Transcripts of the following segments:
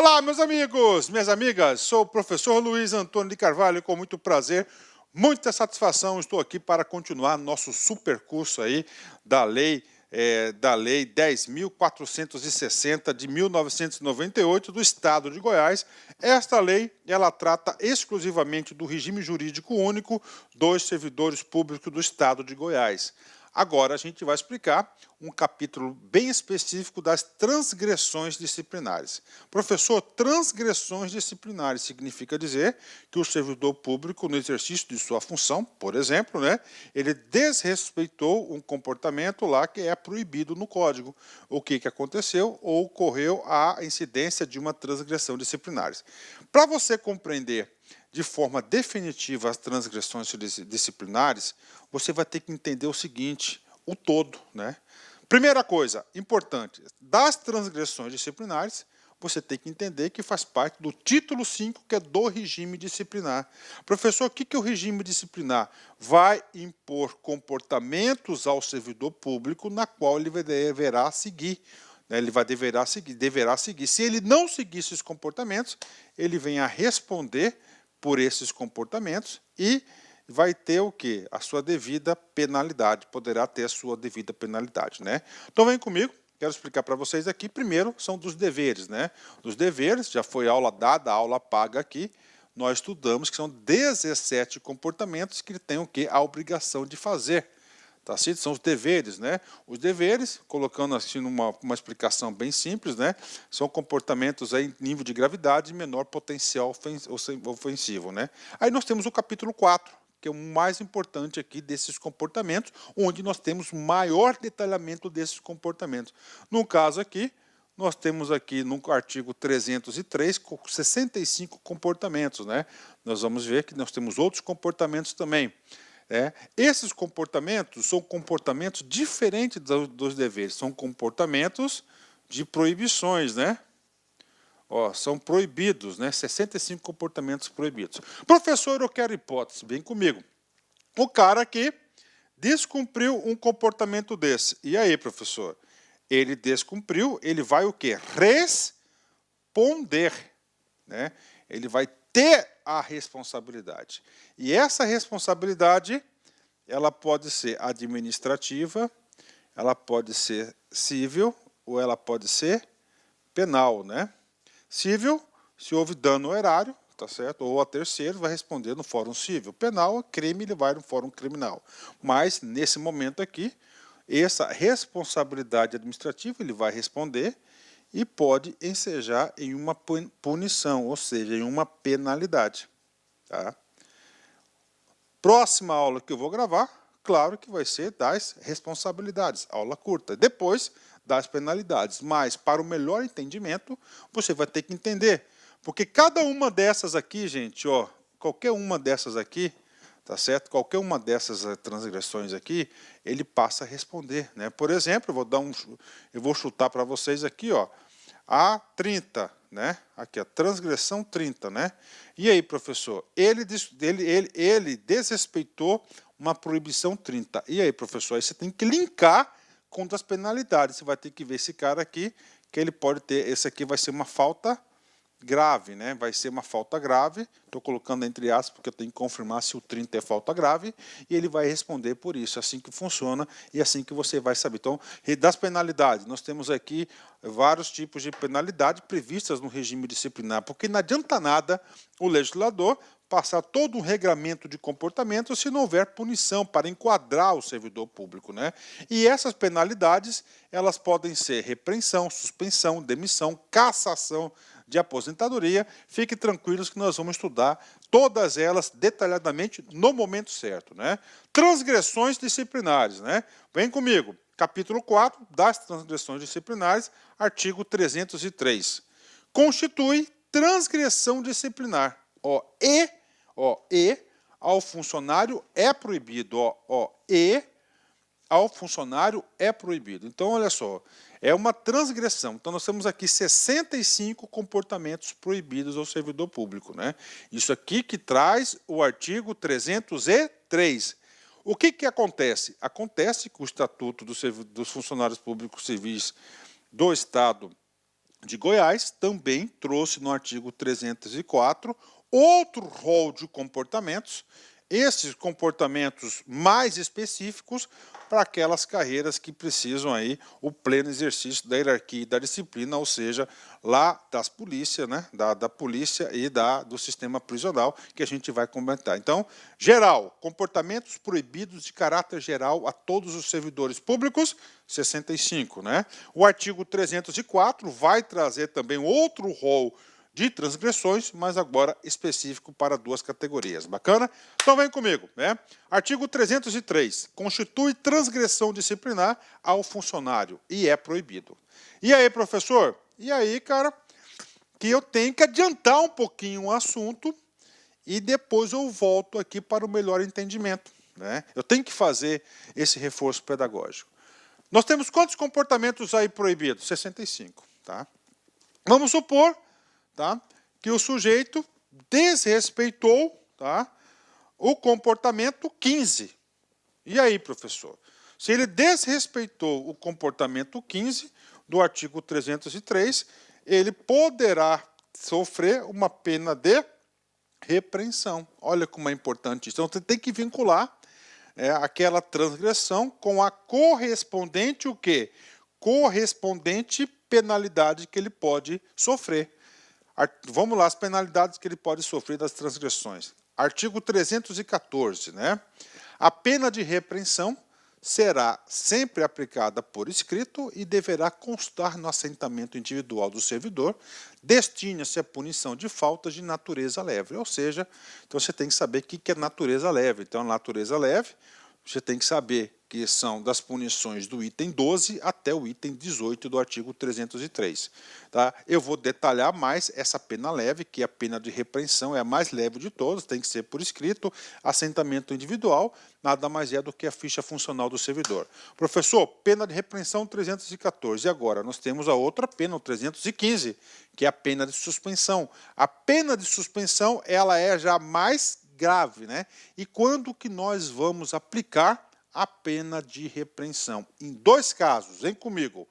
Olá, meus amigos, minhas amigas, sou o professor Luiz Antônio de Carvalho e com muito prazer, muita satisfação, estou aqui para continuar nosso super curso aí da lei 10.460 de 1998 do Estado de Goiás. Esta lei, ela trata exclusivamente do regime jurídico único dos servidores públicos do Estado de Goiás. Agora a gente vai explicar um capítulo bem específico das transgressões disciplinares. Professor, transgressões disciplinares significa dizer que o servidor público, no exercício de sua função, por exemplo, ele desrespeitou um comportamento lá que é proibido no Código. O que aconteceu? Ocorreu a incidência de uma transgressão disciplinar. Para você compreender de forma definitiva as transgressões disciplinares, você vai ter que entender o seguinte, o todo, Primeira coisa importante, das transgressões disciplinares, você tem que entender que faz parte do título 5, que é do regime disciplinar. Professor, o que é o regime disciplinar? Vai impor comportamentos ao servidor público na qual ele deverá seguir. Ele deverá seguir. Se ele não seguir esses comportamentos, ele vem a responder por esses comportamentos e vai ter o quê? A sua devida penalidade, poderá ter a sua devida penalidade, Então vem comigo, quero explicar para vocês aqui, primeiro são dos deveres, Dos deveres, já foi aula dada, aula paga aqui, nós estudamos que são 17 comportamentos que ele tem o quê? A obrigação de fazer. Tá certo? São os deveres, Os deveres, colocando assim uma explicação bem simples, São comportamentos aí em nível de gravidade e menor potencial ofensivo, Aí nós temos o capítulo 4, que é o mais importante aqui desses comportamentos, onde nós temos maior detalhamento desses comportamentos. No caso aqui, nós temos aqui no artigo 303, 65 comportamentos, Nós vamos ver que nós temos outros comportamentos também. Esses comportamentos são comportamentos diferentes dos deveres, são comportamentos de proibições, são proibidos, 65 comportamentos proibidos. Professor, eu quero hipótese, vem comigo. O cara aqui descumpriu um comportamento desse. E aí, professor? Ele descumpriu, ele vai o quê? Responder, Ele vai ter a responsabilidade. E essa responsabilidade, ela pode ser administrativa, ela pode ser civil ou ela pode ser penal, Civil, se houve dano ao erário, tá certo? Ou a terceiro vai responder no fórum civil. Penal, crime, ele vai no fórum criminal. Mas, nesse momento aqui, essa responsabilidade administrativa, ele vai responder e pode ensejar em uma punição, ou seja, em uma penalidade. Tá? Próxima aula que eu vou gravar, claro que vai ser das responsabilidades, aula curta. Depois das penalidades, mas para o melhor entendimento, você vai ter que entender. Porque cada uma dessas aqui, gente, qualquer uma dessas aqui, tá certo? Qualquer uma dessas transgressões aqui, ele passa a responder, Por exemplo, eu vou chutar para vocês aqui, a 30, Aqui, a transgressão 30, E aí, professor, ele desrespeitou uma proibição 30. E aí, professor, aí você tem que linkar com as penalidades. Você vai ter que ver esse cara aqui, que ele pode ter, esse aqui vai ser uma falta grave, Vai ser uma falta grave, estou colocando entre aspas, porque eu tenho que confirmar se o 30 é falta grave, e ele vai responder por isso, assim que funciona, e assim que você vai saber. Então, das penalidades, nós temos aqui vários tipos de penalidade previstas no regime disciplinar, porque não adianta nada o legislador passar todo um regramento de comportamento se não houver punição para enquadrar o servidor público, E essas penalidades, elas podem ser repreensão, suspensão, demissão, cassação de aposentadoria. Fiquem tranquilos que nós vamos estudar todas elas detalhadamente no momento certo, Transgressões disciplinares, Vem comigo. Capítulo 4 das transgressões disciplinares, artigo 303. Constitui transgressão disciplinar. Ao funcionário é proibido. Ao funcionário é proibido. Então, olha só, é uma transgressão. Então, nós temos aqui 65 comportamentos proibidos ao servidor público, Isso aqui que traz o artigo 303. O que acontece? Acontece que o Estatuto dos Funcionários Públicos Civis do Estado de Goiás também trouxe no artigo 304 outro rol de comportamentos, esses comportamentos mais específicos para aquelas carreiras que precisam aí o pleno exercício da hierarquia e da disciplina, ou seja, lá das polícias, né, da polícia e do sistema prisional, que a gente vai comentar. Então, geral, comportamentos proibidos de caráter geral a todos os servidores públicos, 65, né? O artigo 304 vai trazer também outro rol de transgressões, mas agora específico para duas categorias. Bacana? Então vem comigo, né? Artigo 303. Constitui transgressão disciplinar ao funcionário e é proibido. E aí, professor? E aí, cara, que eu tenho que adiantar um pouquinho o assunto e depois eu volto aqui para o melhor entendimento, né? Eu tenho que fazer esse reforço pedagógico. Nós temos quantos comportamentos aí proibidos? 65, tá? Vamos supor, tá, que o sujeito desrespeitou, tá, o comportamento 15. E aí, professor? Se ele desrespeitou o comportamento 15 do artigo 303, ele poderá sofrer uma pena de repreensão. Olha como é importante isso. Então, você tem que vincular aquela transgressão com a correspondente, o quê? Correspondente penalidade que ele pode sofrer. Vamos lá, as penalidades que ele pode sofrer das transgressões. Artigo 314, né? A pena de repreensão será sempre aplicada por escrito e deverá constar no assentamento individual do servidor. Destina-se a punição de faltas de natureza leve. Ou seja, então você tem que saber o que é natureza leve. Então, natureza leve, você tem que saber que são das punições do item 12 até o item 18 do artigo 303. Tá? Eu vou detalhar mais essa pena leve, que é a pena de repreensão, é a mais leve de todas, tem que ser por escrito, assentamento individual, nada mais é do que a ficha funcional do servidor. Professor, pena de repreensão 314. E agora, nós temos a outra pena, o 315, que é a pena de suspensão. A pena de suspensão, ela é já mais grave, né? E quando que nós vamos aplicar a pena de repreensão? Em dois casos, vem comigo.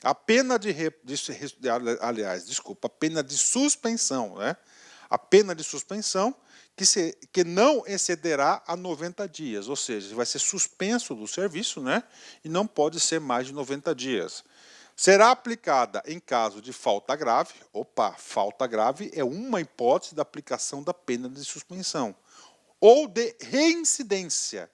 A pena a pena de suspensão, né? A pena de suspensão que não excederá a 90 dias, ou seja, vai ser suspenso do serviço, né? E não pode ser mais de 90 dias. Será aplicada em caso de falta grave. Opa, falta grave é uma hipótese da aplicação da pena de suspensão. Ou de reincidência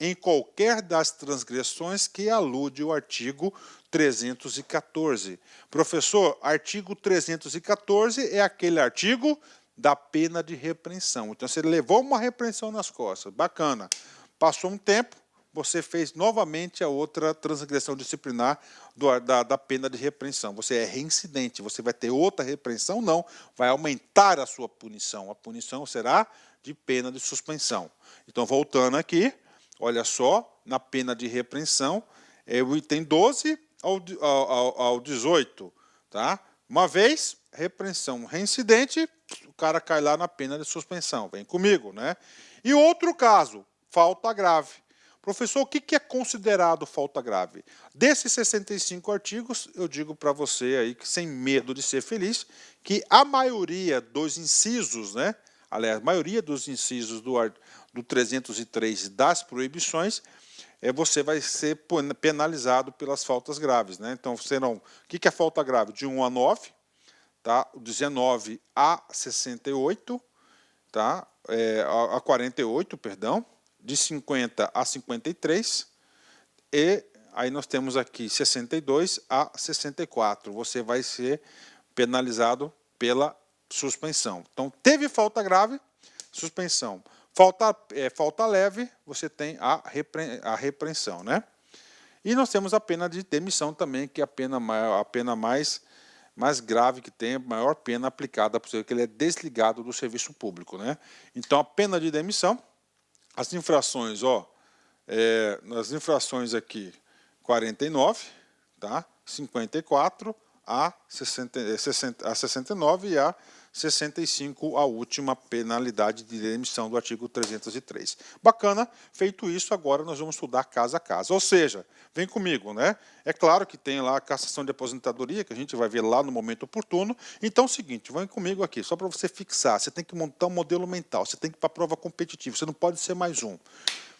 em qualquer das transgressões que alude o artigo 314. Professor, artigo 314 é aquele artigo da pena de repreensão. Então, você levou uma repreensão nas costas, bacana. Passou um tempo, você fez novamente a outra transgressão disciplinar da pena de repreensão. Você é reincidente, você vai ter outra repreensão? Não, vai aumentar a sua punição. A punição será de pena de suspensão. Então, voltando aqui, olha só, na pena de repreensão, é o item 12 ao 18. Tá? Uma vez, repreensão reincidente, o cara cai lá na pena de suspensão. Vem comigo, né? E outro caso, falta grave. Professor, o que é considerado falta grave? Desses 65 artigos, eu digo para você aí, que sem medo de ser feliz, que a maioria dos incisos, né? Aliás, a maioria dos incisos do 303 das proibições, você vai ser penalizado pelas faltas graves, né? Então, serão, o que é falta grave? De 1 a 9, tá? 19 a 68, tá? A 48, perdão, de 50 a 53, e aí nós temos aqui 62 a 64. Você vai ser penalizado pela suspensão. Então, teve falta grave, suspensão. Falta leve, você tem a repreensão, né? E nós temos a pena de demissão também, que é a pena mais grave que tem, a maior pena aplicada, porque ele é desligado do serviço público, né? Então, a pena de demissão, as infrações, nas infrações aqui, 49, tá? 54 a 69 e a 65 a última penalidade de demissão do artigo 303. Bacana, feito isso, agora nós vamos estudar caso a caso. Ou seja, vem comigo, né? É claro que tem lá a cassação de aposentadoria, que a gente vai ver lá no momento oportuno. Então é o seguinte, vem comigo aqui, só para você fixar, você tem que montar um modelo mental, você tem que ir para a prova competitiva, você não pode ser mais um.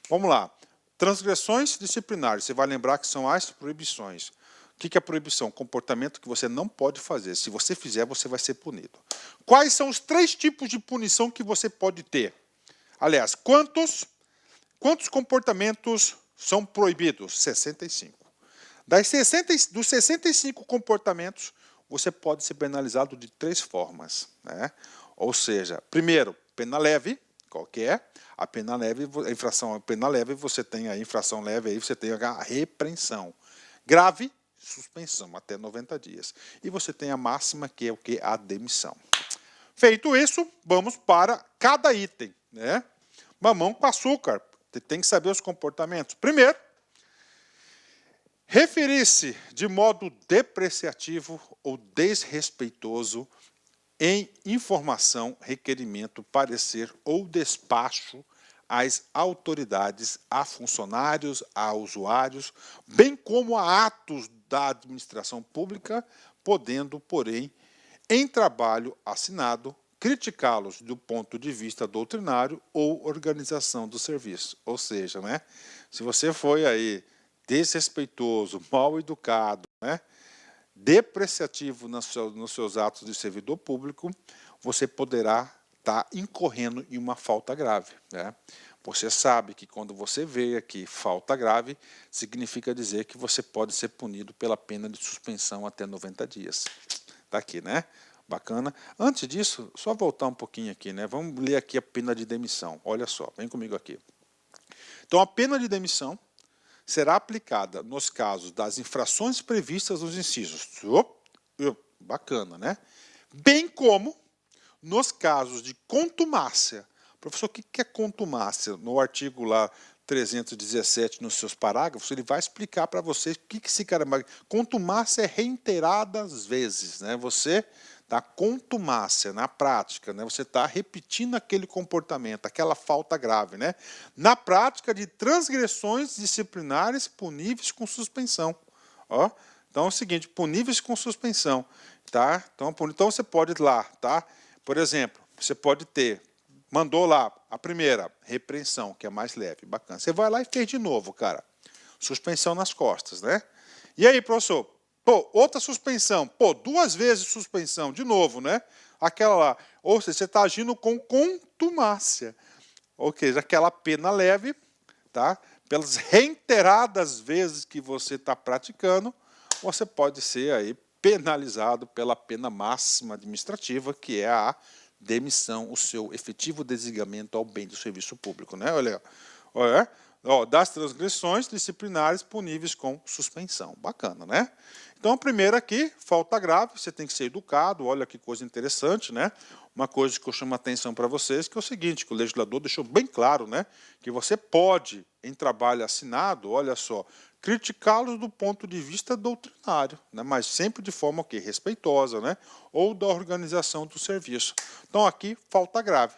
Vamos lá. Transgressões disciplinares, você vai lembrar que são as proibições. O que é proibição? Comportamento que você não pode fazer. Se você fizer, você vai ser punido. Quais são os 3 tipos de punição que você pode ter? Aliás, quantos comportamentos são proibidos? 65. Dos 65 comportamentos, você pode ser penalizado de 3 formas, né? Ou seja, primeiro, pena leve, qualquer. A pena leve, a infração, a pena leve, você tem a infração leve, aí você tem a repreensão. Grave, suspensão, até 90 dias. E você tem a máxima, que é o que? A demissão. Feito isso, vamos para cada item, né? Mamão com açúcar, você tem que saber os comportamentos. Primeiro, referir-se de modo depreciativo ou desrespeitoso em informação, requerimento, parecer ou despacho às autoridades, a funcionários, a usuários, bem como a atos da administração pública, podendo, porém, em trabalho assinado, criticá-los do ponto de vista doutrinário ou organização do serviço. Ou seja, né, se você foi aí desrespeitoso, mal educado, né, depreciativo nos seus atos de servidor público, você poderá estar incorrendo em uma falta grave, né? Você sabe que quando você vê aqui falta grave, significa dizer que você pode ser punido pela pena de suspensão até 90 dias. Está aqui, né? Bacana. Antes disso, só voltar um pouquinho aqui, né? Vamos ler aqui a pena de demissão. Olha só, vem comigo aqui. Então, a pena de demissão será aplicada nos casos das infrações previstas nos incisos. Bacana, né? Bem como nos casos de contumácia. Professor, o que é contumácia? No artigo lá 317, nos seus parágrafos, ele vai explicar para vocês o que esse cara... Contumácia é reiteradas vezes, né? Você tá contumácia na prática, né? Você está repetindo aquele comportamento, aquela falta grave, né? Na prática de transgressões disciplinares puníveis com suspensão. Ó, então é o seguinte, puníveis com suspensão, tá? Então você pode ir lá, tá? Por exemplo, você pode ter, mandou lá a primeira, repreensão, que é mais leve, bacana. Você vai lá e fez de novo, cara. Suspensão nas costas, né? E aí, professor? Pô, outra suspensão. Pô, 2 vezes suspensão, de novo, né? Aquela lá. Ou seja, você está agindo com contumácia. Ou seja, aquela pena leve, tá? Pelas reiteradas vezes que você está praticando, você pode ser aí penalizado pela pena máxima administrativa, que é a demissão, o seu efetivo desligamento ao bem do serviço público, né? Olha, das transgressões disciplinares puníveis com suspensão. Bacana, né? Então, a primeira aqui, falta grave, você tem que ser educado, olha que coisa interessante, né? Uma coisa que eu chamo a atenção para vocês, que é o seguinte, que o legislador deixou bem claro, né? Que você pode, em trabalho assinado, olha só, criticá-los do ponto de vista doutrinário, né? Mas sempre de forma o quê? Respeitosa, né? Ou da organização do serviço. Então, aqui, falta grave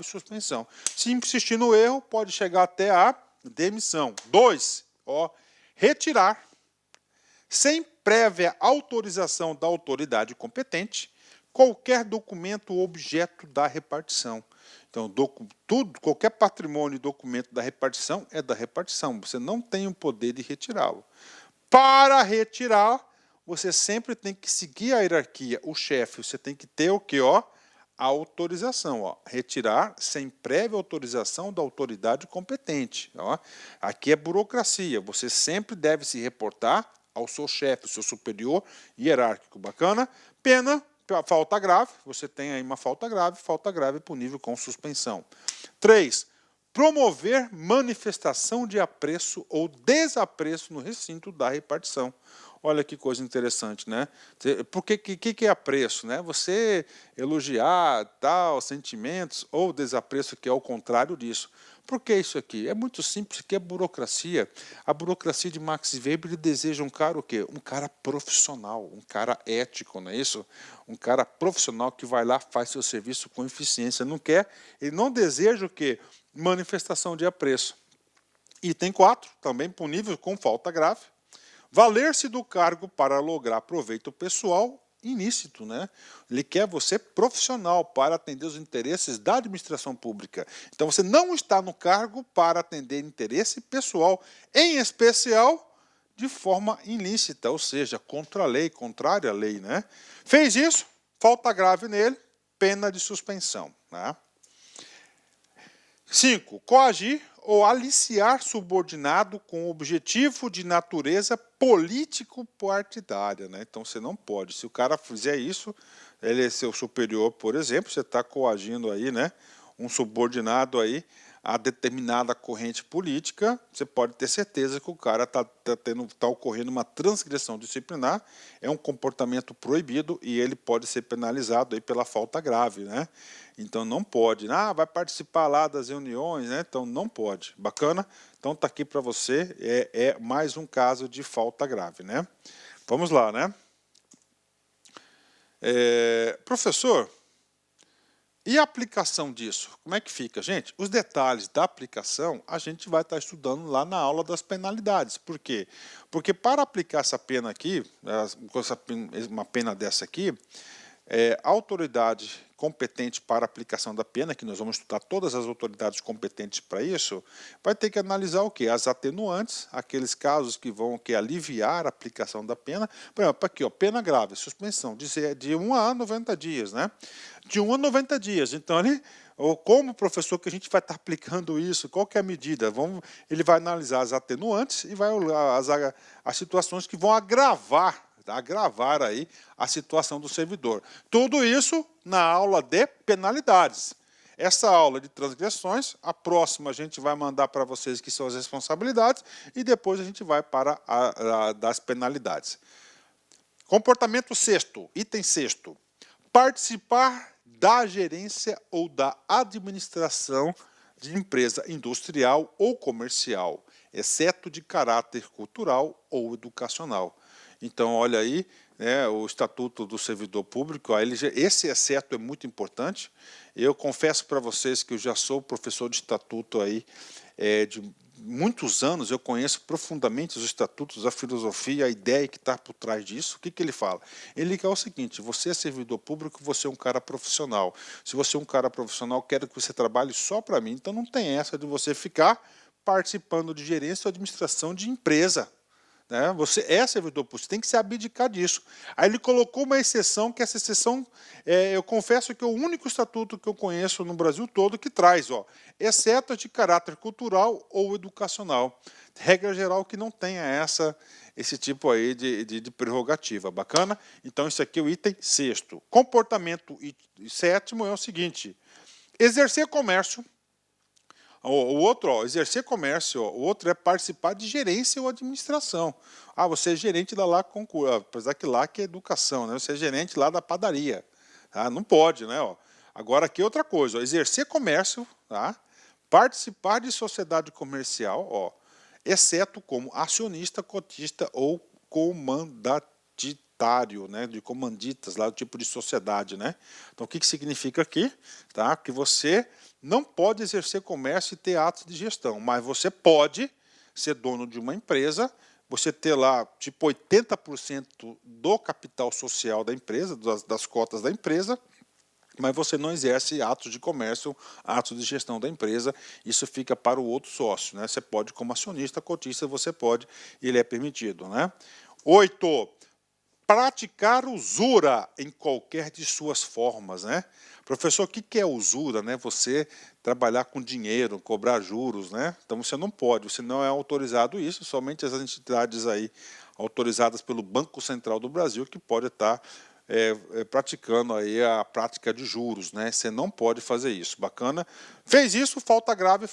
e suspensão. Se insistir no erro, pode chegar até a demissão. 2, retirar, sem prévia autorização da autoridade competente, qualquer documento ou objeto da repartição. Então, qualquer patrimônio e documento da repartição é da repartição. Você não tem o poder de retirá-lo. Para retirar, você sempre tem que seguir a hierarquia. O chefe, você tem que ter o quê? A autorização. Retirar sem prévia autorização da autoridade competente. Aqui é burocracia. Você sempre deve se reportar ao seu chefe, ao seu superior hierárquico. Bacana? Pena, falta grave. Você tem aí uma falta grave punível com suspensão. 3. Promover manifestação de apreço ou desapreço no recinto da repartição. Olha que coisa interessante, né? Por que é apreço, né? Você elogiar tal sentimentos ou desapreço, que é o contrário disso. Por que isso aqui? É muito simples, que é burocracia. A burocracia de Max Weber, ele deseja um cara o quê? Um cara profissional, um cara ético, não é isso? Um cara profissional que vai lá, faz seu serviço com eficiência. Ele não deseja o quê? Manifestação de apreço. Item 4, também punível com falta grave. Valer-se do cargo para lograr proveito pessoal ilícito, né? Ele quer você profissional para atender os interesses da administração pública. Então você não está no cargo para atender interesse pessoal, em especial de forma ilícita, ou seja, contra a lei, contrária à lei, né? Fez isso, falta grave nele, pena de suspensão, né? 5. Coagir ou aliciar subordinado com objetivo de natureza político-partidária, né? Então você não pode. Se o cara fizer isso, ele é seu superior, por exemplo, você está coagindo aí, né, um subordinado aí a determinada corrente política, você pode ter certeza que o cara está ocorrendo uma transgressão disciplinar, é um comportamento proibido e ele pode ser penalizado aí pela falta grave, né? Então não pode. Ah, vai participar lá das reuniões, né? Então não pode. Bacana? Então está aqui para você, é mais um caso de falta grave, né? Vamos lá, né? Professor, e a aplicação disso? Como é que fica? Gente, os detalhes da aplicação a gente vai estar estudando lá na aula das penalidades. Por quê? Porque para aplicar essa pena aqui, uma pena dessa aqui, a autoridade competente para a aplicação da pena, que nós vamos estudar todas as autoridades competentes para isso, vai ter que analisar o quê? As atenuantes, aqueles casos que vão aliviar a aplicação da pena. Por exemplo, aqui, ó, pena grave, suspensão de 1 a 90 dias, né? De 1 a 90 dias. Então, como professor que a gente vai estar aplicando isso, qual que é a medida? Ele vai analisar as atenuantes e vai olhar as situações que vão agravar aí a situação do servidor. Tudo isso na aula de penalidades. Essa aula de transgressões, a próxima a gente vai mandar para vocês que são as responsabilidades e depois a gente vai para das penalidades. Comportamento sexto, item sexto. Participar da gerência ou da administração de empresa industrial ou comercial, exceto de caráter cultural ou educacional. Então, olha aí, né, o Estatuto do Servidor Público, esse exceto é muito importante. Eu confesso para vocês que eu já sou professor de estatuto aí, de muitos anos, eu conheço profundamente os estatutos, a filosofia, a ideia que está por trás disso. O que ele fala? Ele quer o seguinte: você é servidor público, você é um cara profissional. Se você é um cara profissional, quero que você trabalhe só para mim. Então não tem essa de você ficar participando de gerência ou administração de empresa. Você é servidor público, você tem que se abdicar disso. Aí ele colocou uma exceção, que essa exceção, eu confesso que é o único estatuto que eu conheço no Brasil todo que traz, exceto de caráter cultural ou educacional. Regra geral que não tenha esse tipo aí de prerrogativa. Bacana? Então, isso aqui é o item sexto. Comportamento sétimo é o seguinte: exercer comércio. O outro, exercer comércio, o outro é participar de gerência ou administração. Ah, você é gerente da lá concurso, apesar que lá que é educação, né? Você é gerente lá da padaria. Não pode, né? Agora aqui é outra coisa, exercer comércio, tá? Participar de sociedade comercial, exceto como acionista, cotista ou comandatário, né? De comanditas, lá do tipo de sociedade, né? Então o que significa aqui? Tá? Que você não pode exercer comércio e ter atos de gestão, mas você pode ser dono de uma empresa, você ter lá tipo 80% do capital social da empresa, das cotas da empresa, mas você não exerce atos de comércio, atos de gestão da empresa, isso fica para o outro sócio, né? Você pode, como acionista, cotista, você pode, ele é permitido, né? 8. Praticar usura em qualquer de suas formas, né? Professor, o que é usura, né? Você trabalhar com dinheiro, cobrar juros, né? Então você não pode, você não é autorizado isso, somente as entidades aí autorizadas pelo Banco Central do Brasil que pode estar praticando aí a prática de juros, né? Você não pode fazer isso. Bacana? Fez isso, falta grave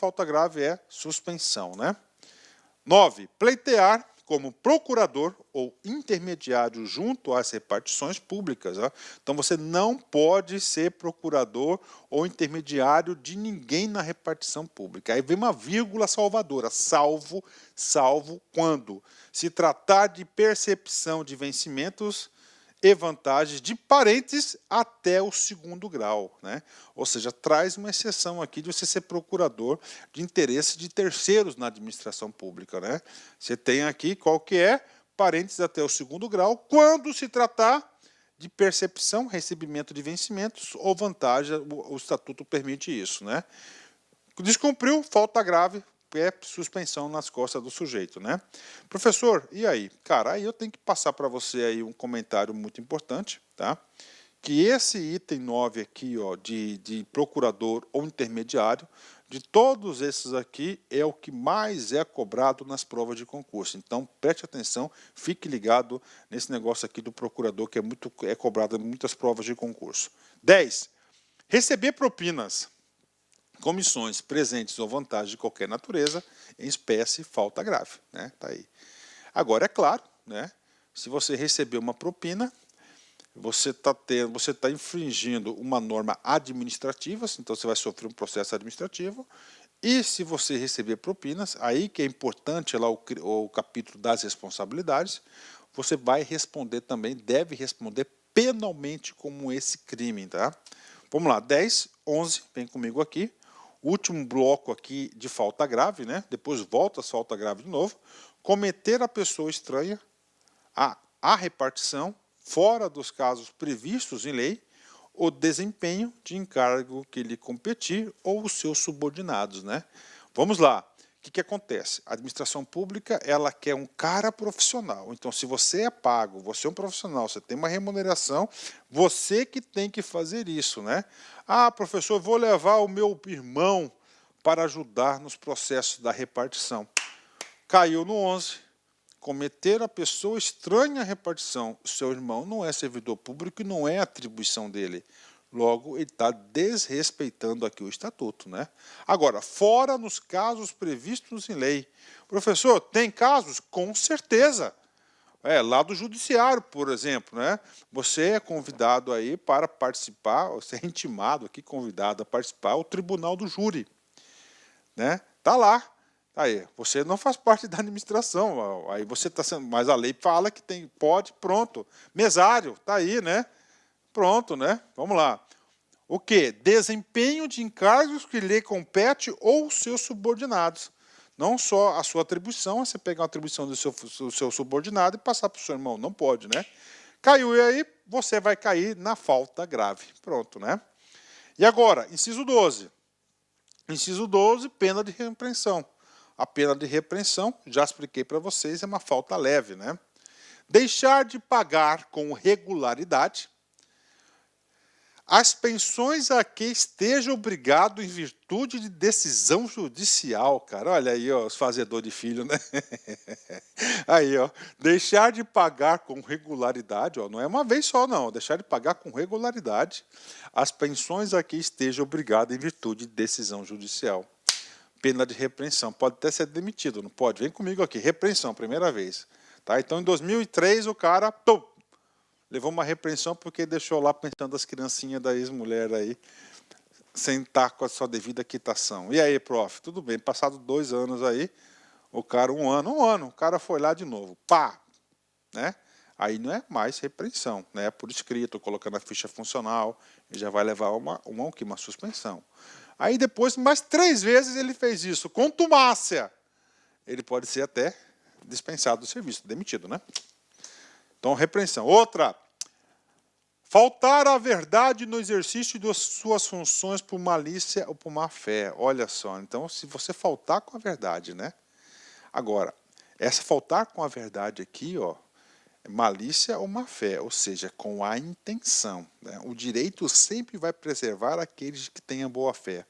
é suspensão, né? 9. Pleitear como procurador ou intermediário junto às repartições públicas. Ó. Então, você não pode ser procurador ou intermediário de ninguém na repartição pública. Aí vem uma vírgula salvadora, salvo quando se tratar de percepção de vencimentos e vantagens de parentes até o 2º grau, né? Ou seja, traz uma exceção aqui de você ser procurador de interesse de terceiros na administração pública, né? Você tem aqui qual que é parentes até o 2º grau, quando se tratar de percepção, recebimento de vencimentos ou vantagem, o estatuto permite isso, né? Descumpriu, falta grave, é suspensão nas costas do sujeito, né? Professor, e aí? Cara, aí eu tenho que passar para você aí um comentário muito importante, tá? Que esse item 9 aqui, ó, de procurador ou intermediário, de todos esses aqui, é o que mais é cobrado nas provas de concurso. Então, preste atenção, fique ligado nesse negócio aqui do procurador, que é cobrado em muitas provas de concurso. 10. Receber propinas, comissões, presentes ou vantagens de qualquer natureza, em espécie, falta grave, né? Tá aí. Agora, é claro, né? Se você receber uma propina, você tá infringindo uma norma administrativa, então você vai sofrer um processo administrativo. E se você receber propinas, aí que é importante lá o capítulo das responsabilidades, você vai responder também, deve responder penalmente como esse crime, tá? Vamos lá, 10, 11, vem comigo aqui. Último bloco aqui de falta grave, né? Depois volta a falta grave de novo. Cometer a pessoa estranha a repartição, fora dos casos previstos em lei, o desempenho de encargo que lhe competir ou os seus subordinados, né? Vamos lá. O que acontece? A administração pública, ela quer um cara profissional. Então, se você é pago, você é um profissional, você tem uma remuneração, você que tem que fazer isso, né? Ah, professor, vou levar o meu irmão para ajudar nos processos da repartição. Caiu no 11. Cometer a pessoa estranha à repartição. O seu irmão não é servidor público e não é atribuição dele. Logo, ele está desrespeitando aqui o estatuto, né? Agora, fora nos casos previstos em lei. Professor, tem casos? Com certeza. Lá do judiciário, por exemplo, né? Você é convidado aí para participar, você é intimado aqui, convidado a participar ao tribunal do júri, né? Tá lá. Aí, você não faz parte da administração, aí você está sendo, mas a lei fala que tem, pode, pronto. Mesário, tá aí, né? Pronto, né? Vamos lá. O quê? Desempenho de encargos que lhe compete ou seus subordinados. Não só a sua atribuição, você pegar a atribuição do seu subordinado e passar para o seu irmão. Não pode, né? Caiu, e aí você vai cair na falta grave. Pronto, né? E agora, inciso 12. Inciso 12, pena de repreensão. A pena de repreensão, já expliquei para vocês, é uma falta leve, né? Deixar de pagar com regularidade as pensões a que esteja obrigado em virtude de decisão judicial, cara. Olha aí, ó, os fazedores de filho, né? Aí, ó, deixar de pagar com regularidade, ó, não é uma vez só, não. Deixar de pagar com regularidade as pensões a que esteja obrigado em virtude de decisão judicial. Pena de repreensão. Pode até ser demitido, não pode? Vem comigo aqui. Repreensão, primeira vez. Tá? Então, em 2003, o cara levou uma repreensão porque deixou lá pensando as criancinhas da ex-mulher aí, sem estar com a sua devida quitação. E aí, prof? Tudo bem. Passado 2 anos aí, o cara, um ano, o cara foi lá de novo. Pá! Né? Aí não é mais repreensão, né? Por escrito, colocando a ficha funcional, ele já vai levar uma suspensão. Aí depois, mais 3 vezes ele fez isso, contumácia. Ele pode ser até dispensado do serviço, demitido, né? Então, repreensão. Outra, faltar à verdade no exercício de suas funções por malícia ou por má fé. Olha só, então, se você faltar com a verdade, né? Agora, essa faltar com a verdade aqui, ó, é malícia ou má fé, ou seja, com a intenção, né? O direito sempre vai preservar aqueles que tenham boa fé.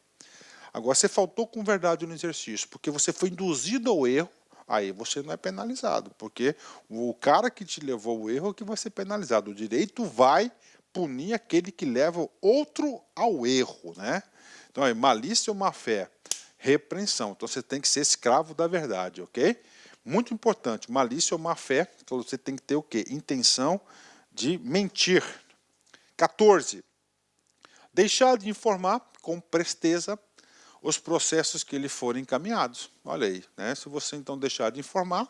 Agora, você faltou com verdade no exercício, porque você foi induzido ao erro, aí você não é penalizado, porque o cara que te levou ao erro é que vai ser penalizado. O direito vai punir aquele que leva outro ao erro, né? Então, malícia ou má fé, repreensão. Então, você tem que ser escravo da verdade, ok? Muito importante, malícia ou má-fé, então você tem que ter o quê? Intenção de mentir. 14. Deixar de informar com presteza os processos que lhe forem encaminhados. Olha aí, né? Se você então deixar de informar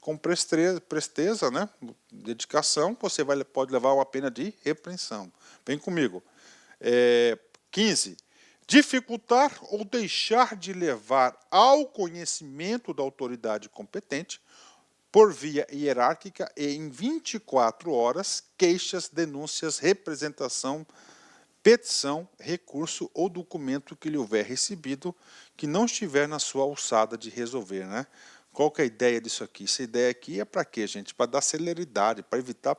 com presteza, né? Dedicação, você pode levar uma pena de repreensão. Vem comigo. 15. Dificultar ou deixar de levar ao conhecimento da autoridade competente, por via hierárquica e em 24 horas, queixas, denúncias, representação, petição, recurso ou documento que lhe houver recebido que não estiver na sua alçada de resolver, né? Qual que é a ideia disso aqui? Essa ideia aqui é para quê, gente? Para dar celeridade, para evitar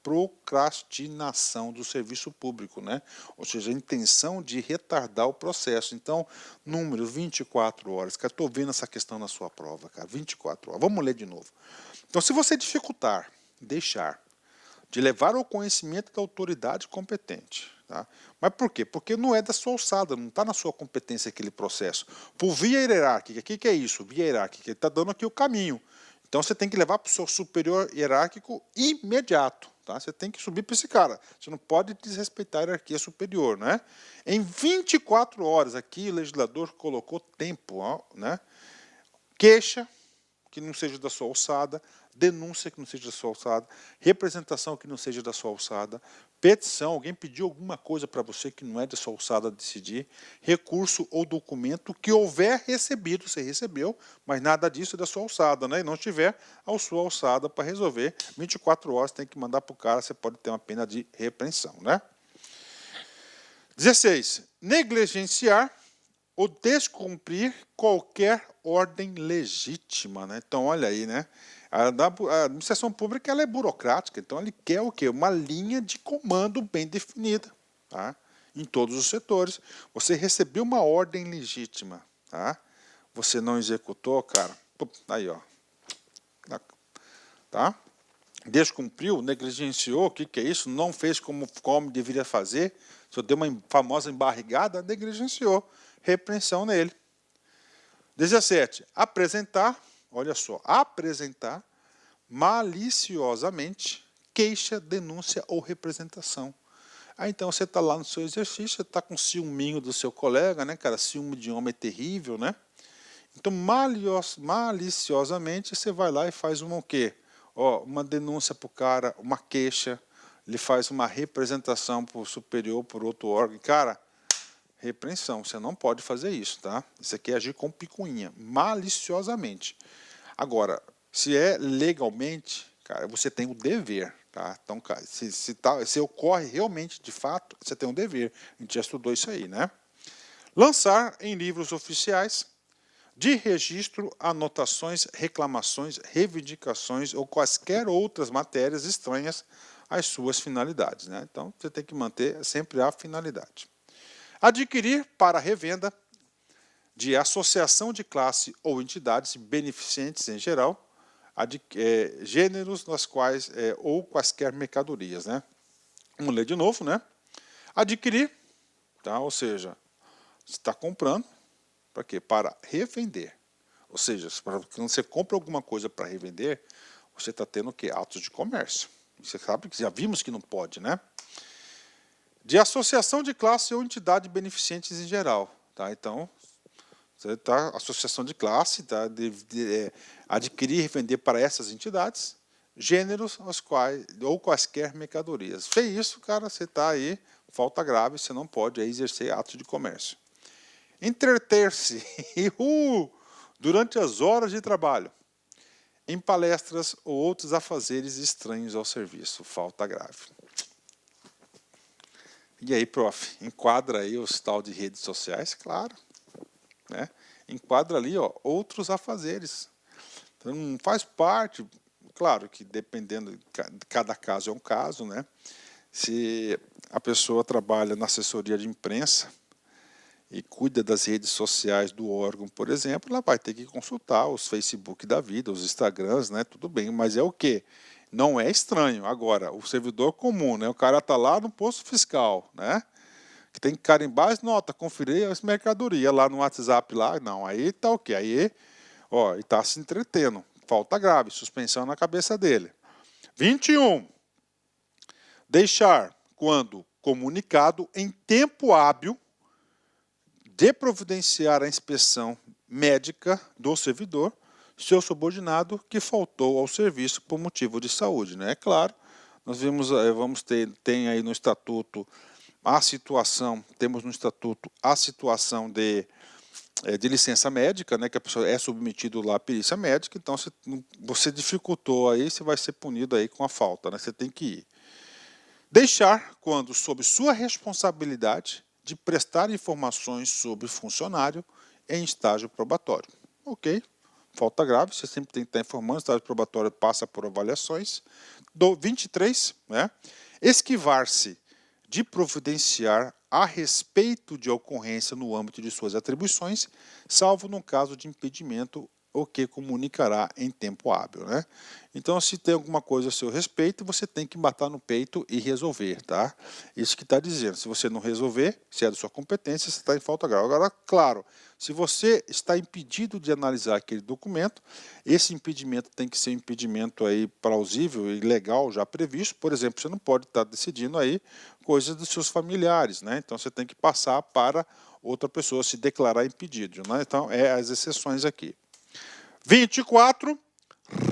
procrastinação do serviço público, né? Ou seja, a intenção de retardar o processo. Então, número 24 horas. Cara, estou vendo essa questão na sua prova, cara. 24 horas. Vamos ler de novo. Então, se você dificultar, deixar de levar ao conhecimento da autoridade competente. Tá? Mas por quê? Porque não é da sua alçada, não está na sua competência aquele processo. Por via hierárquica, o que é isso? Via hierárquica, ele está dando aqui o caminho. Então você tem que levar para o seu superior hierárquico imediato. Tá? Você tem que subir para esse cara. Você não pode desrespeitar a hierarquia superior. Né? Em 24 horas, aqui o legislador colocou tempo. Ó, né? Queixa, que não seja da sua alçada, denúncia que não seja da sua alçada, representação que não seja da sua alçada, petição, alguém pediu alguma coisa para você que não é da sua alçada decidir, recurso ou documento que houver recebido, você recebeu, mas nada disso é da sua alçada, né? E não estiver à sua alçada para resolver, 24 horas tem que mandar para o cara, você pode ter uma pena de repreensão, né? 16. Negligenciar ou descumprir qualquer ordem legítima, né? Então, olha aí, né? A administração pública ela é burocrática, então ele quer o quê? Uma linha de comando bem definida, tá? Em todos os setores. Você recebeu uma ordem legítima, tá? Você não executou, cara, aí, ó, tá? Descumpriu, negligenciou, o que é isso? Não fez como deveria fazer, só deu uma famosa embarrigada, negligenciou, repreensão nele. 17. Apresentar, olha só, apresentar maliciosamente queixa, denúncia ou representação. Aí então você está lá no seu exercício, você está com ciúminho do seu colega, né, cara? Ciúme de homem é terrível, né? Então, maliciosamente, você vai lá e faz o quê? Ó, uma denúncia para o cara, uma queixa, ele faz uma representação para o superior, por outro órgão. Cara, repreensão, você não pode fazer isso, tá? Isso aqui é agir com picuinha, maliciosamente. Agora, se é legalmente, cara, você tem o dever, tá? Então, cara, se ocorre realmente, de fato, você tem um dever. A gente já estudou isso aí, né? Lançar em livros oficiais de registro anotações, reclamações, reivindicações ou quaisquer outras matérias estranhas às suas finalidades, né? Então, você tem que manter sempre a finalidade. Adquirir para revenda de associação de classe ou entidades beneficentes em geral, gêneros nas quais ou quaisquer mercadorias, né? Vamos ler de novo, né? Adquirir, tá? Ou seja, você está comprando para quê? Para revender. Ou seja, quando você compra alguma coisa para revender, você está tendo o quê? Atos de comércio. Você sabe que já vimos que não pode, né? De associação de classe ou entidade beneficentes em geral, tá? Então, você está associação de classe, tá? Adquirir e revender para essas entidades, gêneros aos quais ou quaisquer mercadorias. Fez isso, cara, você está aí, falta grave, você não pode aí exercer atos de comércio. Entreter-se durante as horas de trabalho em palestras ou outros afazeres estranhos ao serviço, falta grave. E aí, prof, enquadra aí os tal de redes sociais? Claro. Né? Enquadra ali, ó, outros afazeres. Então, não faz parte, claro que dependendo, de cada caso é um caso, né? Se a pessoa trabalha na assessoria de imprensa e cuida das redes sociais do órgão, por exemplo, ela vai ter que consultar os Facebook da vida, os Instagrams, né? Tudo bem, mas é o quê? Não é estranho. Agora, o servidor comum, né? O cara está lá no posto fiscal, né? Que tem que carimbar as notas, conferir as mercadorias lá no WhatsApp lá. Não, aí tá o quê? Aí Ó, e está se entretendo. Falta grave, suspensão na cabeça dele. 21. Deixar, quando comunicado, em tempo hábil, de providenciar a inspeção médica do servidor, seu subordinado que faltou ao serviço por motivo de saúde, né? É claro, nós tem aí no estatuto a situação, temos no estatuto a situação de licença médica, né, que a pessoa é submetido lá à perícia médica, então você dificultou aí, você vai ser punido aí com a falta, né? Você tem que ir. Deixar, quando sob sua responsabilidade, de prestar informações sobre funcionário em estágio probatório. Ok, falta grave, você sempre tem que estar informando, o estágio probatório passa por avaliações. 23, né? Esquivar-se de providenciar a respeito de ocorrência no âmbito de suas atribuições, salvo no caso de impedimento, o que comunicará em tempo hábil, né? Então, se tem alguma coisa a seu respeito, você tem que bater no peito e resolver, tá? Isso que está dizendo. Se você não resolver, se é da sua competência, você está em falta grave. Agora, claro, se você está impedido de analisar aquele documento, esse impedimento tem que ser um impedimento aí plausível e legal já previsto. Por exemplo, você não pode estar decidindo aí coisas dos seus familiares, né? Então, você tem que passar para outra pessoa se declarar impedido, né? Então, as exceções aqui. 24.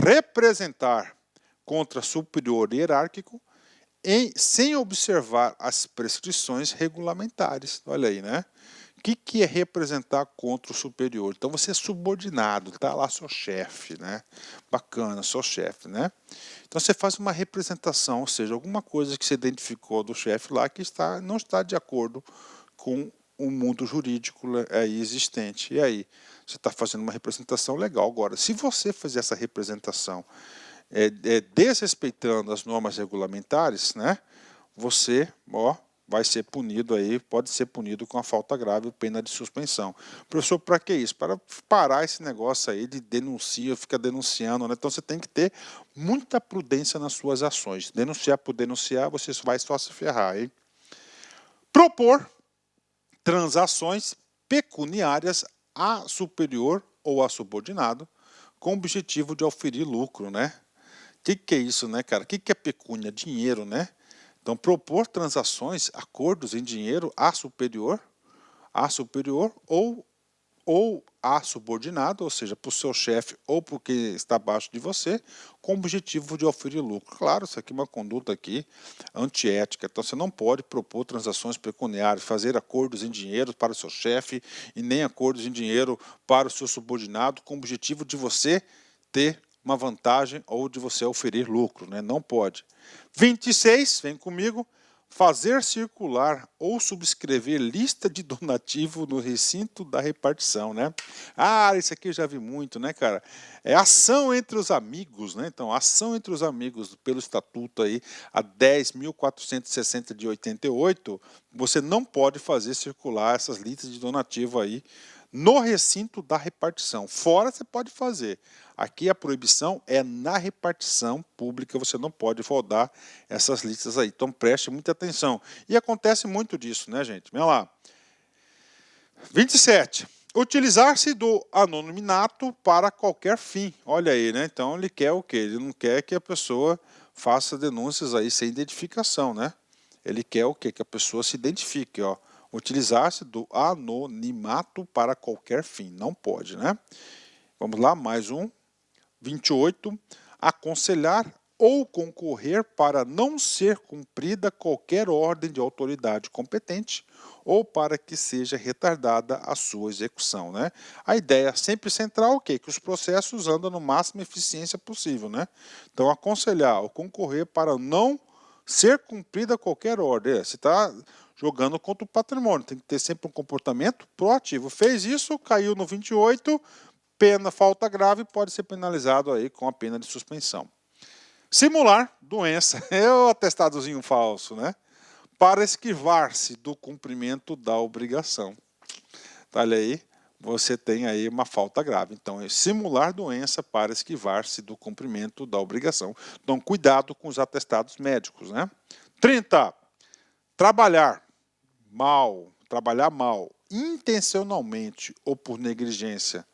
Representar contra superior hierárquico sem observar as prescrições regulamentares. Olha aí, né? O que é representar contra o superior? Então, você é subordinado, está lá seu chefe, né? Bacana, seu chefe, né? Então, você faz uma representação, ou seja, alguma coisa que você identificou do chefe lá que não está de acordo com o mundo jurídico aí existente. E aí? Você está fazendo uma representação legal. Agora, se você fizer essa representação desrespeitando as normas regulamentares, né, você vai ser punido aí, pode ser punido com a falta grave, pena de suspensão. Professor, para que isso? Para parar esse negócio aí de fica denunciando, né? Então você tem que ter muita prudência nas suas ações. Denunciar por denunciar, você vai só se ferrar, hein? Propor transações pecuniárias a superior ou a subordinado, com o objetivo de oferir lucro, né? O que é isso, né, cara? O que é pecúnia? Dinheiro, né? Então, propor transações, acordos em dinheiro a superior ou a subordinado, ou seja, para o seu chefe ou para o que está abaixo de você, com o objetivo de oferir lucro. Claro, isso aqui é uma conduta aqui antiética, então você não pode propor transações pecuniárias, fazer acordos em dinheiro para o seu chefe e nem acordos em dinheiro para o seu subordinado, com o objetivo de você ter uma vantagem ou de você oferir lucro, né? Não pode. 26, vem comigo. Fazer circular ou subscrever lista de donativo no recinto da repartição, né? Ah, isso aqui eu já vi muito, né, cara? É ação entre os amigos, né? Então, ação entre os amigos pelo estatuto aí, a 10.460 de 88, você não pode fazer circular essas listas de donativo aí no recinto da repartição. Fora você pode fazer. Aqui a proibição é na repartição pública, você não pode rodar essas listas aí. Então preste muita atenção. E acontece muito disso, né, gente? Vamos lá. 27. Utilizar-se do anonimato para qualquer fim. Olha aí, né? Então ele quer o quê? Ele não quer que a pessoa faça denúncias aí sem identificação, né? Ele quer o quê? Que a pessoa se identifique, ó. Utilizar-se do anonimato para qualquer fim. Não pode, né? Vamos lá, mais um. 28. Aconselhar ou concorrer para não ser cumprida qualquer ordem de autoridade competente ou para que seja retardada a sua execução, né? A ideia sempre central é o quê? Que os processos andam no máxima eficiência possível, né? Então, aconselhar ou concorrer para não ser cumprida qualquer ordem. Você está jogando contra o patrimônio, tem que ter sempre um comportamento proativo. Fez isso, caiu no 28, pena, falta grave, pode ser penalizado aí com a pena de suspensão. Simular doença, é o atestadozinho falso, né? Para esquivar-se do cumprimento da obrigação. Tá, olha aí, você tem aí uma falta grave. Então, é simular doença para esquivar-se do cumprimento da obrigação. Então, cuidado com os atestados médicos, né? 30. Trabalhar mal, intencionalmente ou por negligência.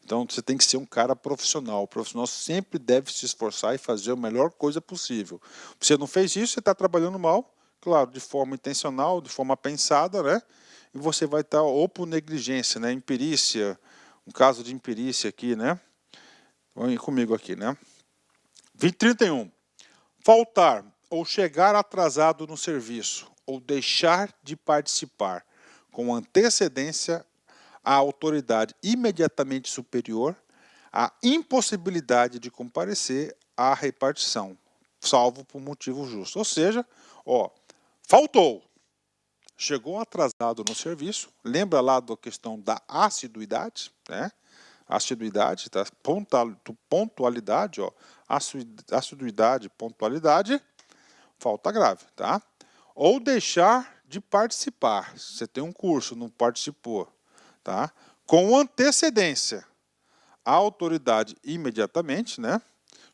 Então, você tem que ser um cara profissional. O profissional sempre deve se esforçar e fazer a melhor coisa possível. Você não fez isso, você está trabalhando mal, claro, de forma intencional, de forma pensada, né? E você vai estar ou por negligência, né? Imperícia, um caso de imperícia aqui, né? Vem comigo aqui, né? 31. Faltar ou chegar atrasado no serviço ou deixar de participar com antecedência à autoridade imediatamente superior, a impossibilidade de comparecer à repartição, salvo por motivo justo. Ou seja, ó, faltou, chegou atrasado no serviço, lembra lá da questão da assiduidade, né? Assiduidade, tá? Pontualidade, ó, assiduidade, pontualidade, falta grave, tá? Ou deixar de participar. Você tem um curso, não participou, tá? Com antecedência, a autoridade imediatamente, né,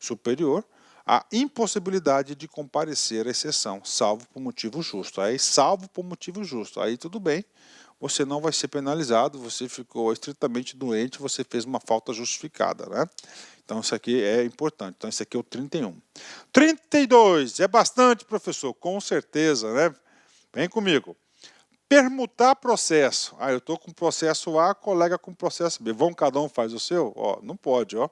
superior, a impossibilidade de comparecer à exceção, salvo por motivo justo. Aí, salvo por motivo justo, aí tudo bem, você não vai ser penalizado, você ficou estritamente doente, você fez uma falta justificada, né? Então, isso aqui é importante. Então, esse aqui é o 31. 32, é bastante, professor, com certeza, né? Vem comigo. Permutar processo. Ah, eu estou com processo A, colega com processo B. Vamos, cada um faz o seu? Ó, não pode, ó.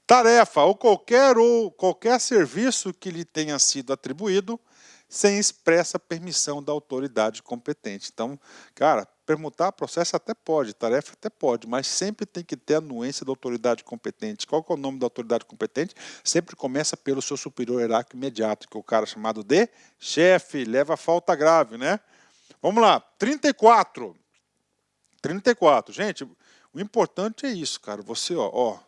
Tarefa ou qualquer serviço que lhe tenha sido atribuído sem expressa permissão da autoridade competente. Então, cara, permutar processo até pode, tarefa até pode, mas sempre tem que ter a anuência da autoridade competente. Qual que é o nome da autoridade competente? Sempre começa pelo seu superior hierárquico imediato, que é o cara chamado de chefe, leva a falta grave, né? Vamos lá, 34. 34. Gente, o importante é isso, cara. Você, ó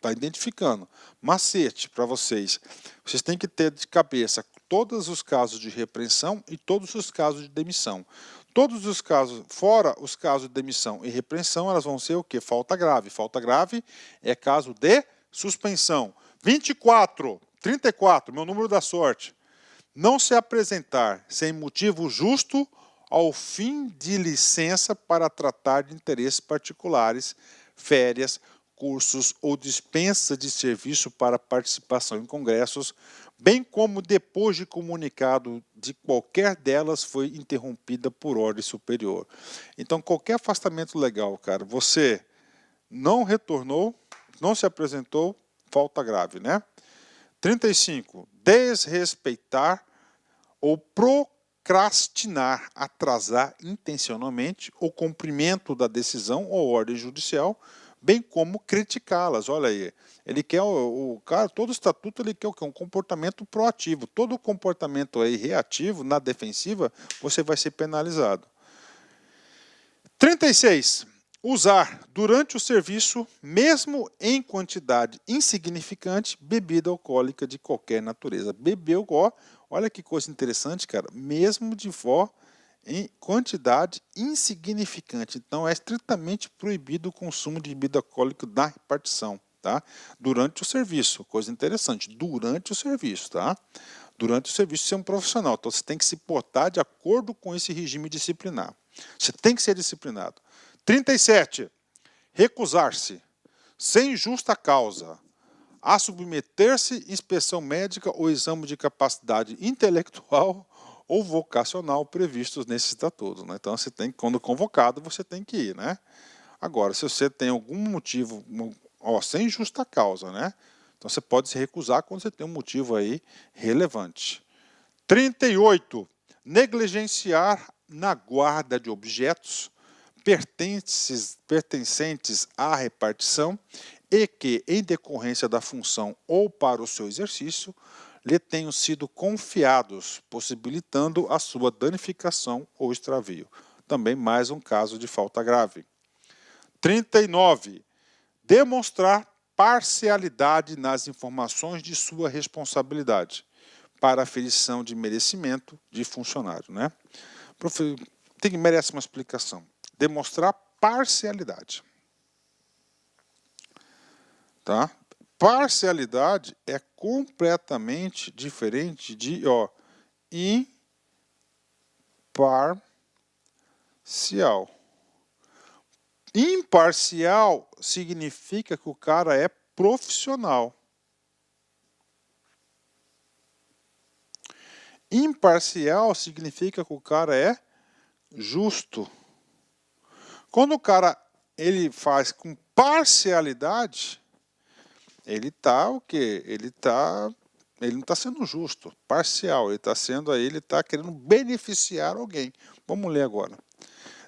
tá identificando. Macete para vocês. Vocês têm que ter de cabeça todos os casos de repreensão e todos os casos de demissão. Todos os casos, fora os casos de demissão e repreensão, elas vão ser o quê? Falta grave. Falta grave é caso de suspensão. 24, 34, meu número da sorte. Não se apresentar sem motivo justo ao fim de licença para tratar de interesses particulares, férias, cursos ou dispensa de serviço para participação em congressos, bem como depois de comunicado de qualquer delas foi interrompida por ordem superior. Então, qualquer afastamento legal, cara, você não retornou, não se apresentou, falta grave, né? 35. Desrespeitar ou procrastinar, atrasar intencionalmente o cumprimento da decisão ou ordem judicial, bem como criticá-las. Olha aí, ele quer o cara, todo estatuto ele quer o quê? Um comportamento proativo. Todo comportamento aí reativo, na defensiva, você vai ser penalizado. 36. Usar durante o serviço, mesmo em quantidade insignificante, bebida alcoólica de qualquer natureza. Beber olha que coisa interessante, cara, mesmo de em quantidade insignificante. Então, é estritamente proibido o consumo de bebida alcoólica na repartição, tá? Durante o serviço, coisa interessante, durante o serviço, tá? Durante o serviço, você é um profissional, então você tem que se portar de acordo com esse regime disciplinar. Você tem que ser disciplinado. 37. Recusar-se, sem justa causa, a submeter-se à inspeção médica ou exame de capacidade intelectual ou vocacional previstos nesse estatuto, né? Então, você tem, quando convocado, você tem que ir, né? Agora, se você tem algum motivo, sem justa causa, né? Então, você pode se recusar quando você tem um motivo aí relevante. 38. Negligenciar na guarda de objetos pertencentes à repartição e que, em decorrência da função ou para o seu exercício, lhe tenham sido confiados, possibilitando a sua danificação ou extravio. Também mais um caso de falta grave. 39. Demonstrar parcialidade nas informações de sua responsabilidade para aferição de merecimento de funcionário, né? Merece uma explicação. Demonstrar parcialidade. Tá? Parcialidade é completamente diferente de imparcial. Imparcial significa que o cara é profissional. Imparcial significa que o cara é justo. Quando o cara ele faz com parcialidade, ele está o quê? Ele não está sendo justo, parcial. Ele está querendo beneficiar alguém. Vamos ler agora.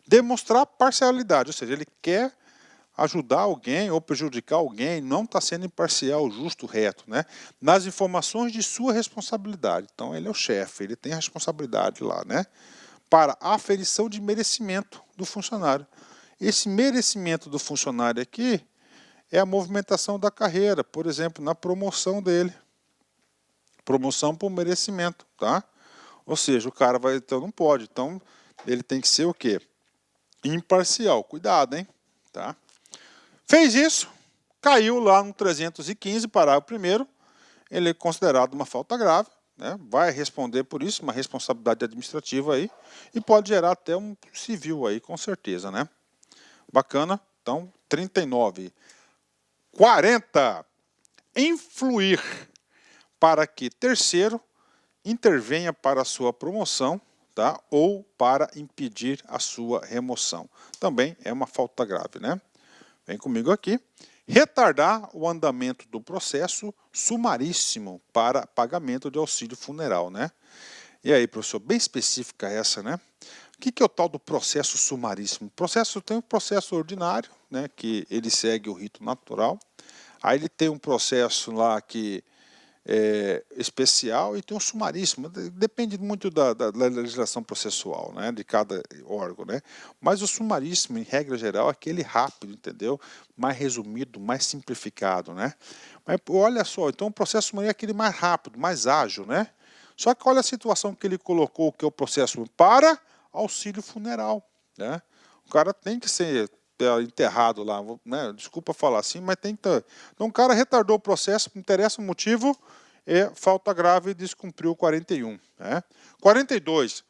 Demonstrar parcialidade, ou seja, ele quer ajudar alguém ou prejudicar alguém, não está sendo imparcial, justo, reto, né? Nas informações de sua responsabilidade. Então ele é o chefe, ele tem a responsabilidade lá, né? Para a aferição de merecimento do funcionário. Esse merecimento do funcionário aqui é a movimentação da carreira, por exemplo, na promoção dele. Promoção por merecimento, tá? Ou seja, o cara vai, então não pode, então ele tem que ser o quê? Imparcial. Cuidado, hein? Tá? Fez isso, caiu lá no 315, parágrafo 1º, ele é considerado uma falta grave, né? Vai responder por isso, uma responsabilidade administrativa aí, e pode gerar até um civil aí, com certeza, né? Bacana. Então, 39. 40. Influir para que terceiro intervenha para a sua promoção, tá? Ou para impedir a sua remoção. Também é uma falta grave, né? Vem comigo aqui. Retardar o andamento do processo sumaríssimo para pagamento de auxílio funeral, né? E aí, professor, bem específica essa, né? O que é o tal do processo sumaríssimo? Tem um processo ordinário, né, que ele segue o rito natural. Aí ele tem um processo lá que é especial e tem um sumaríssimo. Depende muito da legislação processual, né, de cada órgão, né? Mas o sumaríssimo, em regra geral, é aquele rápido, entendeu? Mais resumido, mais simplificado, né? Mas olha só, então o processo sumaríssimo é aquele mais rápido, mais ágil, né? Só que olha a situação que ele colocou, que é o processo para auxílio funeral, né? O cara tem que ser enterrado lá, né? Desculpa falar assim, mas tem que ter. Então o cara retardou o processo, não interessa o motivo, é falta grave e descumpriu o 41. Né? 42.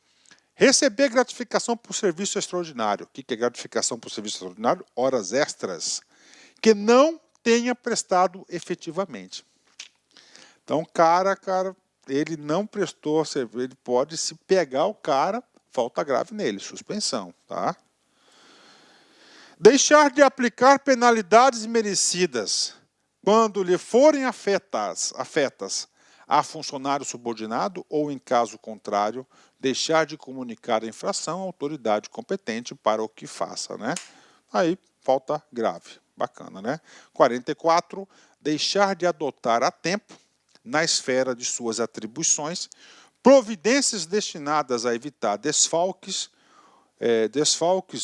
Receber gratificação por serviço extraordinário. O que é gratificação por serviço extraordinário? Horas extras que não tenha prestado efetivamente. Então, cara, ele não prestou serviço, ele pode se pegar o cara, falta grave nele, suspensão, tá? Deixar de aplicar penalidades merecidas quando lhe forem afetas a funcionário subordinado ou, em caso contrário, deixar de comunicar a infração à autoridade competente para o que faça, né? Aí, falta grave. Bacana, né? 44. Deixar de adotar a tempo, na esfera de suas atribuições, providências destinadas a evitar desfalques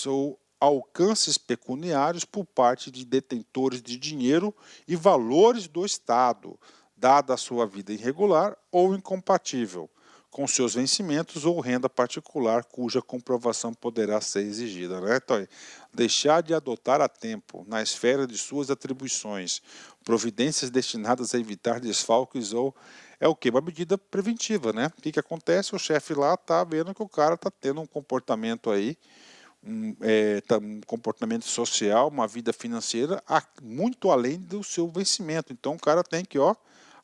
ou alcances pecuniários por parte de detentores de dinheiro e valores do Estado, dada a sua vida irregular ou incompatível com seus vencimentos ou renda particular cuja comprovação poderá ser exigida. Né? Então, deixar de adotar a tempo, na esfera de suas atribuições, providências destinadas a evitar desfalques ou... É o quê? Uma medida preventiva, né? O que acontece? O chefe lá está vendo que o cara está tendo um comportamento aí, um comportamento social, uma vida financeira muito além do seu vencimento. Então o cara tem que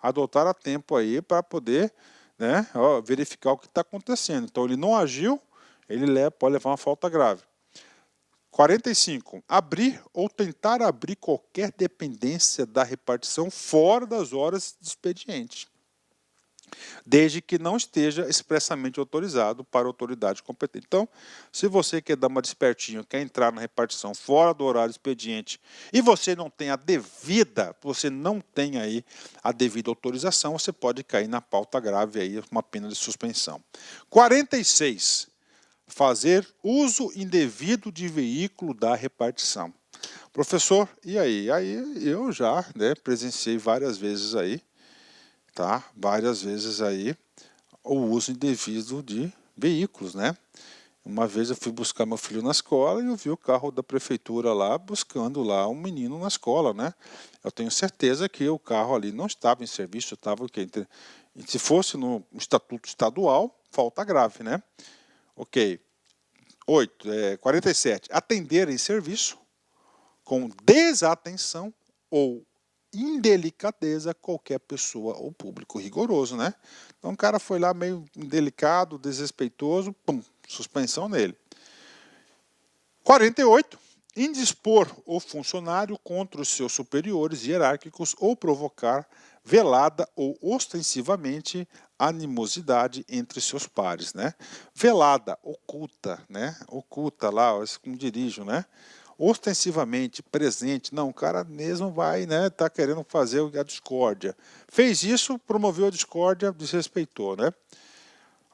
adotar a tempo aí para poder, né, verificar o que está acontecendo. Então ele não agiu, ele pode levar uma falta grave. 45. Abrir ou tentar abrir qualquer dependência da repartição fora das horas de expediente, desde que não esteja expressamente autorizado para a autoridade competente. Então, se você quer dar uma despertinho, quer entrar na repartição fora do horário expediente e você não tem aí a devida autorização, você pode cair na pauta grave aí, uma pena de suspensão. 46. Fazer uso indevido de veículo da repartição. Professor, e aí? Aí eu já presenciei várias vezes aí, tá? Várias vezes aí o uso indevido de veículos, né? Uma vez eu fui buscar meu filho na escola e eu vi o carro da prefeitura lá buscando lá um menino na escola, né? Eu tenho certeza que o carro ali não estava em serviço, estava o quê? Se fosse no estatuto estadual, falta grave, né? Ok. 47. Atender em serviço com desatenção ou indelicadeza qualquer pessoa ou público rigoroso, né? Então o cara foi lá meio indelicado, desrespeitoso, pum, suspensão nele. 48. Indispor o funcionário contra os seus superiores hierárquicos ou provocar velada ou ostensivamente animosidade entre seus pares, né? Velada, oculta, né? Oculta lá, como dirijo, né? Ostensivamente presente, não, o cara mesmo vai, né? Tá querendo fazer a discórdia. Fez isso, promoveu a discórdia, desrespeitou, né?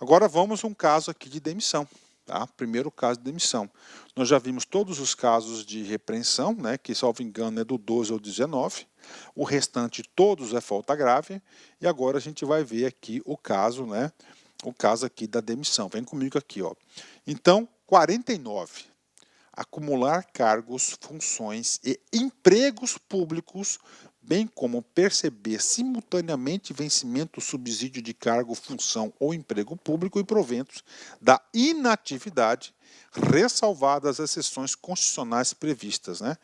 Agora vamos a um caso aqui de demissão. Tá? Primeiro caso de demissão. Nós já vimos todos os casos de repreensão, né, que, salvo engano, é do 12 ao 19. O restante, todos é falta grave. E agora a gente vai ver aqui o caso, né, o caso aqui da demissão. Vem comigo aqui, ó. Então, 49. Acumular cargos, funções e empregos públicos, bem como perceber simultaneamente vencimento, subsídio de cargo, função ou emprego público e proventos da inatividade, ressalvadas as exceções constitucionais previstas, né?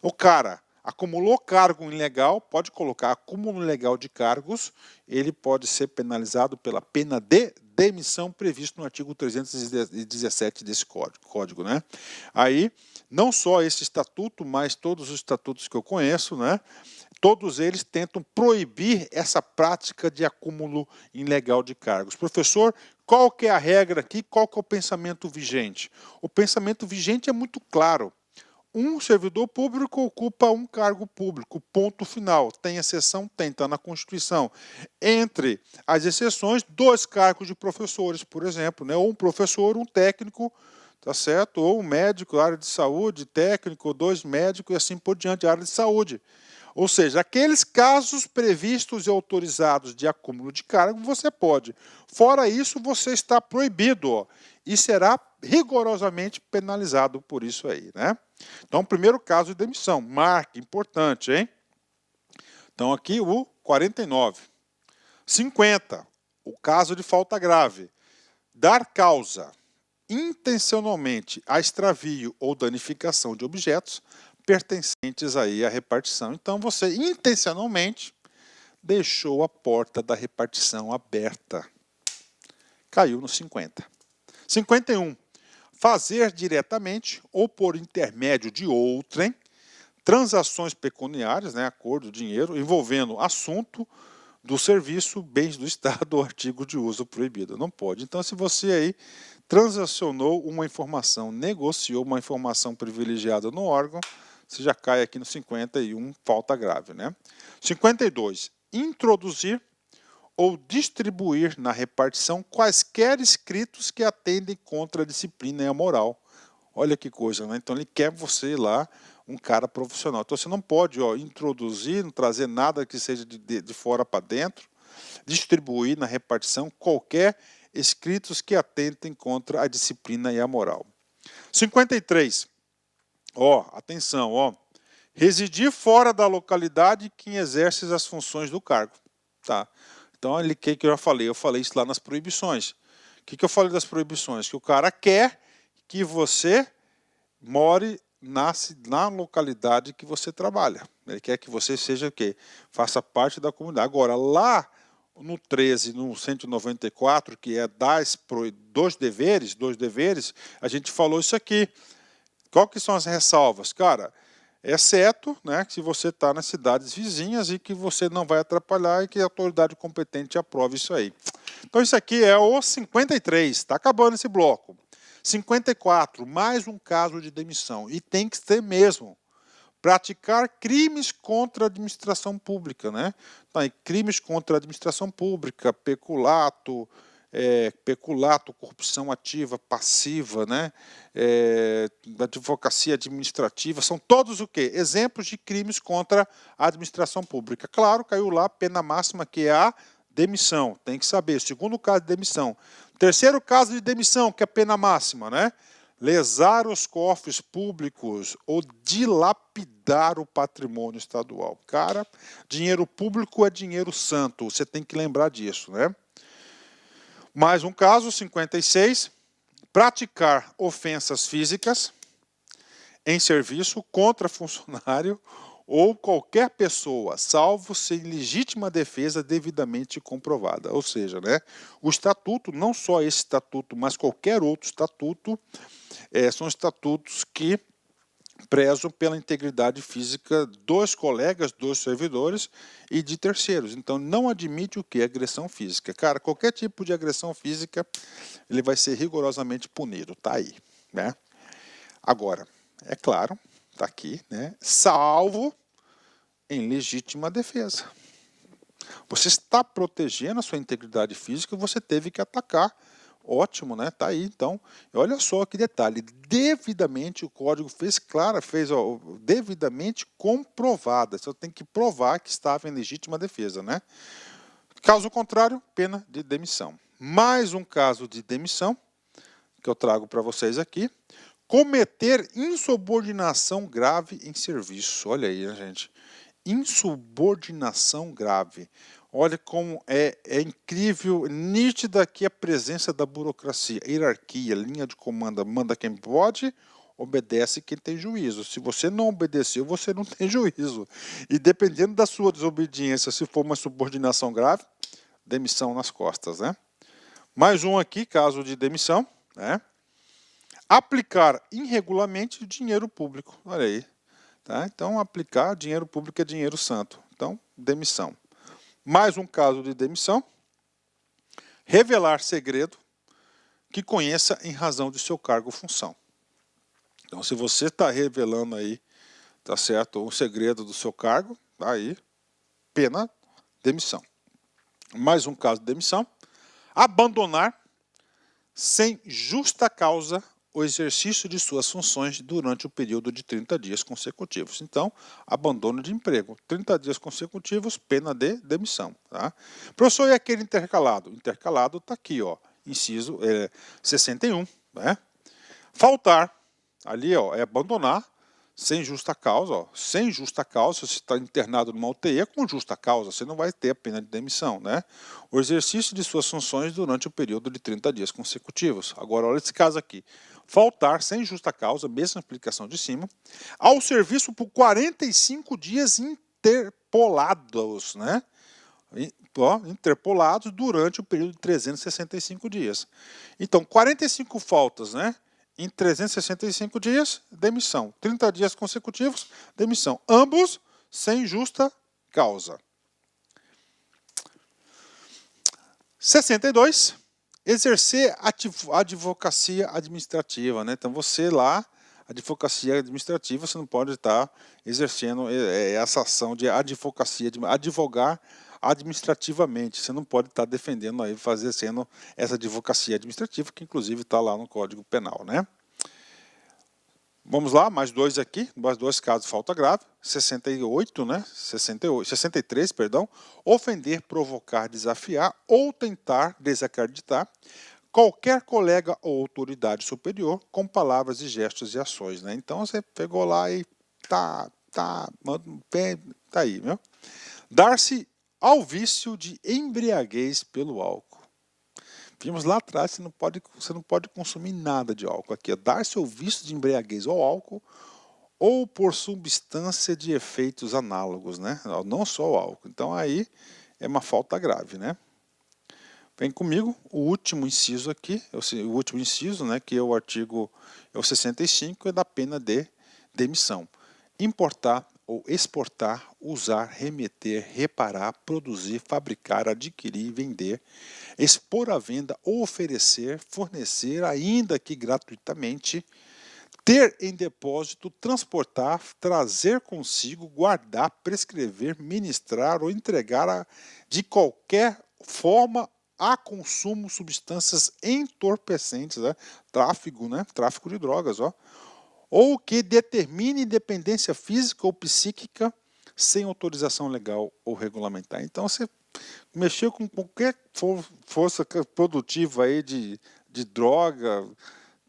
O cara acumulou cargo ilegal, pode colocar acúmulo ilegal de cargos, ele pode ser penalizado pela pena de demissão previsto no artigo 317 desse código, né? Aí, não só esse estatuto, mas todos os estatutos que eu conheço, né? Todos eles tentam proibir essa prática de acúmulo ilegal de cargos. Professor, qual que é a regra aqui? Qual que é o pensamento vigente? O pensamento vigente é muito claro. Um servidor público ocupa um cargo público, ponto final. Tem exceção? Tem, está na Constituição. Entre as exceções, 2 cargos de professores, por exemplo, né? Ou um professor, um técnico, tá certo? Ou um médico, área de saúde, técnico, 2 médicos e assim por diante, área de saúde. Ou seja, aqueles casos previstos e autorizados de acúmulo de cargo, você pode. Fora isso, você está proibido, ó, e será rigorosamente penalizado por isso aí, né? Então, primeiro caso de demissão, marque, importante, hein? Então, aqui o 49. 50, o caso de falta grave. Dar causa intencionalmente a extravio ou danificação de objetos pertencentes aí à repartição. Então, você intencionalmente deixou a porta da repartição aberta. Caiu no 50. 51. Fazer diretamente ou por intermédio de outrem transações pecuniárias, né, acordo, dinheiro, envolvendo assunto do serviço, bens do Estado ou artigo de uso proibido. Não pode. Então, se você aí transacionou uma informação, negociou uma informação privilegiada no órgão, você já cai aqui no 51, falta grave, né? 52. Introduzir ou distribuir na repartição quaisquer escritos que atendem contra a disciplina e a moral. Olha que coisa, né? Então ele quer você lá, um cara profissional. Então você não pode, ó, introduzir, não trazer nada que seja de fora para dentro, distribuir na repartição qualquer escritos que atentem contra a disciplina e a moral. 53. Ó, atenção, ó. Residir fora da localidade quem exerce as funções do cargo. Tá? Então, o que eu já falei? Eu falei isso lá nas proibições. O que eu falei das proibições? Que o cara quer que você more na localidade que você trabalha. Ele quer que você seja o quê? Faça parte da comunidade. Agora, lá no 13, no 194, que é dos deveres, a gente falou isso aqui. Qual que são as ressalvas? Cara, exceto, né, se você está nas cidades vizinhas e que você não vai atrapalhar e que a autoridade competente aprove isso aí. Então isso aqui é o 53, está acabando esse bloco. 54, mais um caso de demissão, e tem que ser mesmo. Praticar crimes contra a administração pública, né? Então, crimes contra a administração pública, peculato, corrupção ativa, passiva, né? Advocacia administrativa, são todos o quê? Exemplos de crimes contra a administração pública. Claro, caiu lá a pena máxima, que é a demissão. Tem que saber. Segundo caso de demissão. Terceiro caso de demissão, que é a pena máxima, né? Lesar os cofres públicos ou dilapidar o patrimônio estadual. Cara, dinheiro público é dinheiro santo, você tem que lembrar disso, né? Mais um caso, 56. Praticar ofensas físicas, em serviço contra funcionário ou qualquer pessoa, salvo sem legítima defesa devidamente comprovada. Ou seja, né, o estatuto, não só esse estatuto, mas qualquer outro estatuto, são estatutos que prezam pela integridade física dos colegas, dos servidores e de terceiros. Então, não admite o que? Agressão física. Cara, qualquer tipo de agressão física, ele vai ser rigorosamente punido. Tá aí, né? Agora, é claro, tá aqui, né? Salvo em legítima defesa. Você está protegendo a sua integridade física, você teve que atacar. Ótimo, né? Tá aí, então. Olha só que detalhe. Devidamente, o código fez clara, devidamente comprovada. Você tem que provar que estava em legítima defesa, né? Caso contrário, pena de demissão. Mais um caso de demissão que eu trago para vocês aqui. Cometer insubordinação grave em serviço. Olha aí, né, gente? Insubordinação grave. Olha como é incrível, nítida aqui a presença da burocracia, hierarquia, linha de comando, manda quem pode, obedece quem tem juízo. Se você não obedeceu, você não tem juízo. E dependendo da sua desobediência, se for uma subordinação grave, demissão nas costas, né? Mais um aqui, caso de demissão, né? Aplicar irregularmente dinheiro público. Olha aí. Tá? Então, aplicar dinheiro público é dinheiro santo. Então, demissão. Mais um caso de demissão. Revelar segredo que conheça em razão de seu cargo ou função. Então, se você está revelando aí, tá certo, um segredo do seu cargo, aí, pena, demissão. Mais um caso de demissão. Abandonar sem justa causa o exercício de suas funções durante o período de 30 dias consecutivos. Então, abandono de emprego. 30 dias consecutivos, pena de demissão. Tá? Professor, e aquele intercalado? Intercalado está aqui, ó, inciso 61. Né? Faltar, ali ó, é abandonar sem justa causa. Ó, sem justa causa, se você está internado numa UTI, é com justa causa, você não vai ter a pena de demissão. Né? O exercício de suas funções durante o período de 30 dias consecutivos. Agora, olha esse caso aqui. Faltar sem justa causa, mesma explicação de cima, ao serviço por 45 dias interpolados, né? Interpolados durante o período de 365 dias. Então, 45 faltas, né? Em 365 dias, demissão. 30 dias consecutivos, demissão. Ambos sem justa causa. 62. Exercer advocacia administrativa, né? Então você lá, advocacia administrativa, você não pode estar exercendo essa ação de advocacia, de advogar administrativamente. Você não pode estar defendendo aí, fazendo essa advocacia administrativa, que inclusive está lá no Código Penal, né? Vamos lá, mais dois aqui, mais dois casos de falta grave. 68, né? 63, perdão. Ofender, provocar, desafiar ou tentar desacreditar qualquer colega ou autoridade superior com palavras e gestos e ações, né? Então você pegou lá e tá aí, viu? Dar-se ao vício de embriaguez pelo álcool. Vimos lá atrás, você não pode consumir nada de álcool aqui. Dar-se ao vício de embriaguez ou álcool ou por substância de efeitos análogos, né? Não só o álcool. Então aí é uma falta grave, né? Vem comigo o último inciso aqui, o último inciso, né, que é o artigo 65, é da pena de demissão. Importar ou exportar, usar, remeter, reparar, produzir, fabricar, adquirir, vender, expor à venda ou oferecer, fornecer, ainda que gratuitamente, ter em depósito, transportar, trazer consigo, guardar, prescrever, ministrar ou entregar de qualquer forma a consumo substâncias entorpecentes, né? Tráfico, né? Tráfico de drogas, ó. Ou que determine dependência física ou psíquica sem autorização legal ou regulamentar. Então, você mexeu com qualquer força produtiva aí de droga,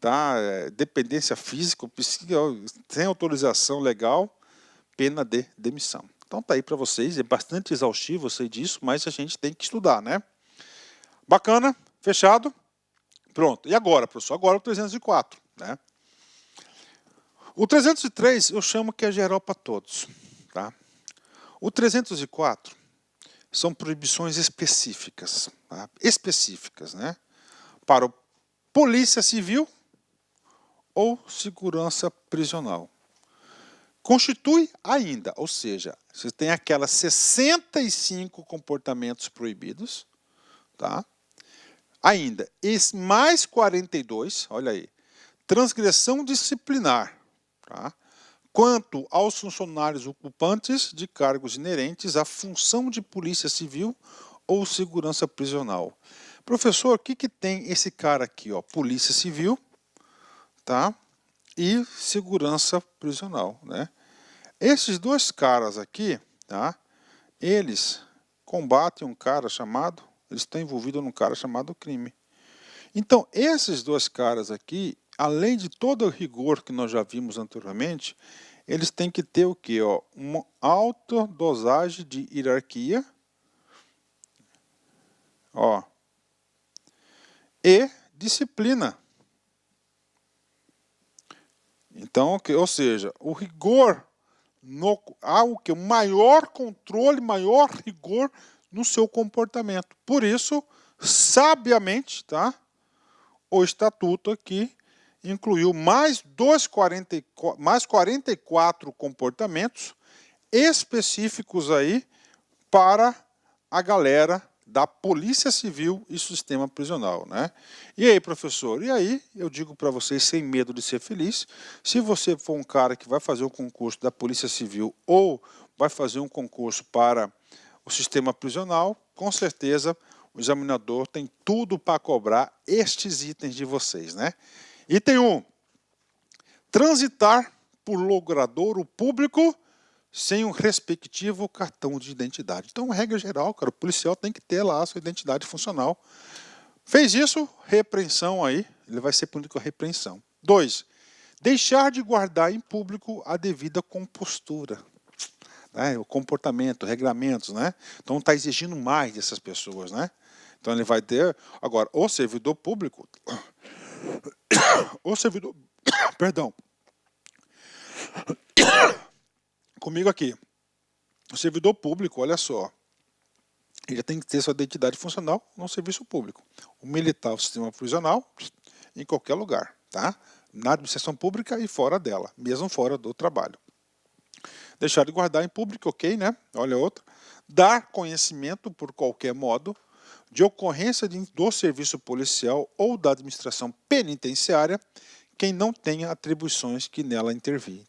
tá? Dependência física ou psíquica, sem autorização legal, pena de demissão. Então, tá aí para vocês, é bastante exaustivo, eu sei disso, mas a gente tem que estudar, né? Bacana, fechado? Pronto. E agora, professor? Agora o 304, né? O 303 eu chamo que é geral para todos. Tá? O 304 são proibições específicas. Tá? Específicas, né? Para o polícia civil ou segurança prisional. Constitui ainda, ou seja, você tem aquelas 65 comportamentos proibidos, tá? Ainda, mais 42, olha aí, transgressão disciplinar, tá? Quanto aos funcionários ocupantes de cargos inerentes à função de polícia civil ou segurança prisional. Professor, o que tem esse cara aqui, ó? Polícia civil, tá? E segurança prisional, né? Esses dois caras aqui, tá? Eles combatem um cara chamado, eles estão envolvidos num cara chamado crime. Então, esses dois caras aqui, além de todo o rigor que nós já vimos anteriormente, eles têm que ter o quê? Ó? Uma alta dosagem de hierarquia, ó, e disciplina. Então, ou seja, o rigor, há o maior controle, maior rigor no seu comportamento. Por isso, sabiamente, tá? O estatuto aqui incluiu mais 44 comportamentos específicos aí para a galera da Polícia Civil e Sistema Prisional, né? E aí, professor? E aí, eu digo para vocês, sem medo de ser feliz, se você for um cara que vai fazer um concurso da Polícia Civil ou vai fazer um concurso para o Sistema Prisional, com certeza o examinador tem tudo para cobrar estes itens de vocês, né? Item 1. Transitar por logradouro público sem o respectivo cartão de identidade. Então, regra geral, cara, o policial tem que ter lá a sua identidade funcional. Fez isso, repreensão aí, ele vai ser punido com a repreensão. 2. Deixar de guardar em público a devida compostura. Né? O comportamento, regramentos, né? Então, está exigindo mais dessas pessoas, né? Então, ele vai ter... Agora, o servidor público... O servidor... Perdão. Comigo aqui. O servidor público, olha só, ele tem que ter sua identidade funcional no serviço público. O militar, o sistema prisional, em qualquer lugar, tá? Na administração pública e fora dela, mesmo fora do trabalho. Deixar de guardar em público, ok, né? Olha outra. Dar conhecimento por qualquer modo de ocorrência do serviço policial ou da administração penitenciária quem não tenha atribuições que nela intervir.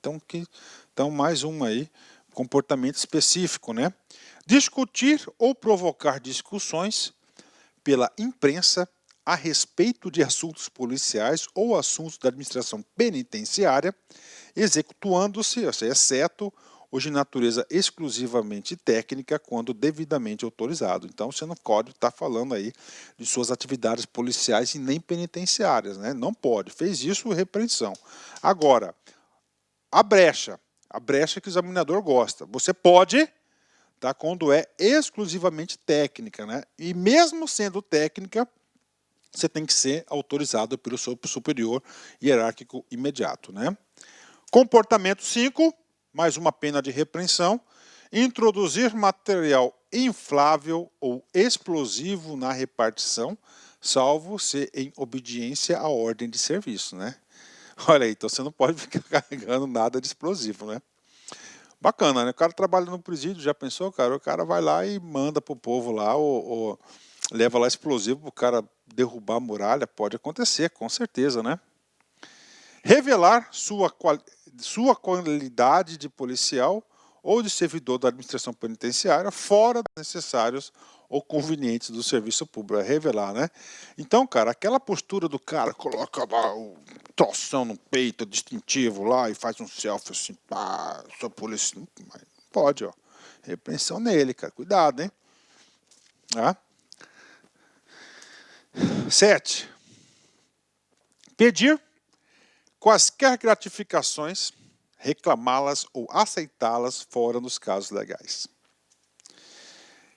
Então mais um aí, comportamento específico, né? Discutir ou provocar discussões pela imprensa a respeito de assuntos policiais ou assuntos da administração penitenciária, execuando-se, exceto ou de natureza exclusivamente técnica, quando devidamente autorizado. Então, você não pode estar falando aí de suas atividades policiais e nem penitenciárias, né? Não pode. Fez isso, repreensão. Agora, a brecha que o examinador gosta. Você pode, tá, quando é exclusivamente técnica, né? E mesmo sendo técnica, você tem que ser autorizado pelo seu superior hierárquico imediato, né? Comportamento 5, mais uma pena de repreensão, introduzir material inflável ou explosivo na repartição, salvo se em obediência à ordem de serviço, né? Olha aí, então você não pode ficar carregando nada de explosivo, né? Bacana, né? O cara trabalha no presídio, já pensou, cara? O cara vai lá e manda pro povo lá, ou leva lá explosivo pro cara derrubar a muralha, pode acontecer, com certeza, né? Revelar sua qualidade de policial ou de servidor da administração penitenciária fora dos necessários ou convenientes do serviço público, é revelar, né? Então, cara, aquela postura do cara, coloca lá o troção no peito, distintivo lá, e faz um selfie assim, pá, sou polícia, pode, ó, repreensão nele, cara, cuidado, hein? Ah? 7. Pedir quaisquer gratificações, reclamá-las ou aceitá-las fora dos casos legais.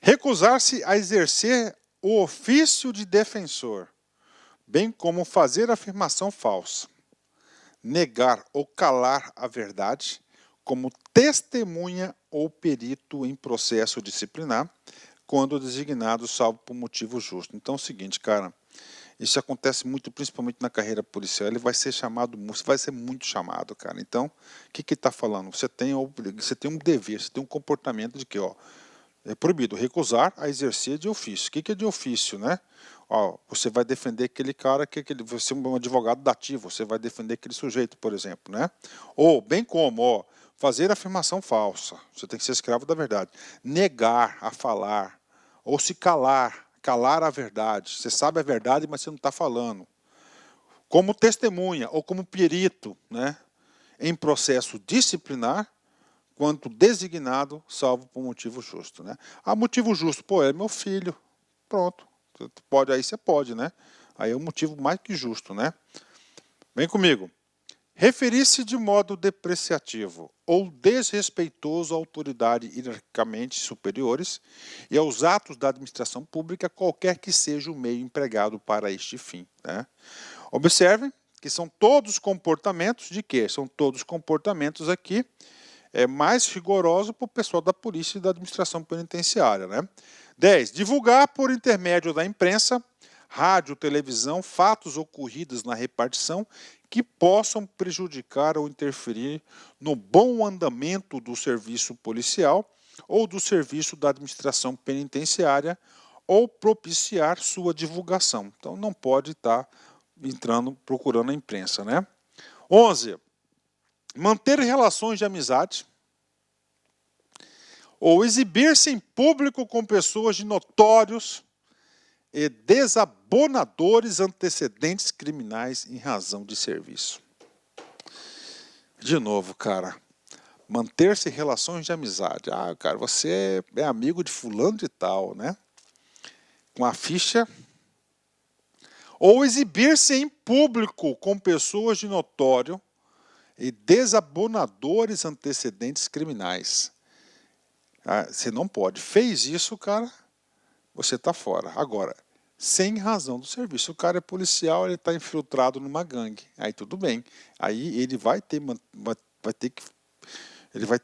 Recusar-se a exercer o ofício de defensor, bem como fazer afirmação falsa. negar ou calar a verdade, como testemunha ou perito em processo disciplinar, quando designado, salvo por motivo justo. Então é o seguinte, cara, isso acontece muito, principalmente na carreira policial, ele vai ser chamado, vai ser muito chamado, cara. Então, o que ele está falando? Você tem um dever, você tem um comportamento de que, ó, é proibido recusar a exercer de ofício. O que é de ofício, né? Ó, você vai defender aquele cara, você é um advogado dativo, você vai defender aquele sujeito, por exemplo, né? Ou, bem como, ó, fazer afirmação falsa, você tem que ser escravo da verdade. Negar a falar, ou se calar, calar a verdade. Você sabe a verdade, mas você não está falando. Como testemunha ou como perito, né? Em processo disciplinar, quanto designado, salvo por motivo justo, né? Ah, motivo justo, pô, é meu filho. Pronto. Pode, aí você pode, né? Aí é um motivo mais que justo, né? Vem comigo. Referir-se de modo depreciativo ou desrespeitoso à autoridade hierarquicamente superiores e aos atos da administração pública, qualquer que seja o meio empregado para este fim, né? Observem que são todos comportamentos de quê? São todos comportamentos aqui mais rigoroso para o pessoal da polícia e da administração penitenciária, né? 10. Divulgar por intermédio da imprensa, rádio, televisão, fatos ocorridos na repartição que possam prejudicar ou interferir no bom andamento do serviço policial ou do serviço da administração penitenciária ou propiciar sua divulgação. Então não pode estar procurando a imprensa, né? 11. Manter relações de amizade ou exibir-se em público com pessoas de notórios e desabonadores antecedentes criminais em razão de serviço. De novo, cara, manter-se em relações de amizade. Ah, cara, você é amigo de fulano de tal, né? Com a ficha. Ou exibir-se em público com pessoas de notório e desabonadores antecedentes criminais. Ah, você não pode. Fez isso, cara, você está fora. Agora, sem razão do serviço. O cara é policial, ele está infiltrado numa gangue. Aí tudo bem. Aí ele vai ter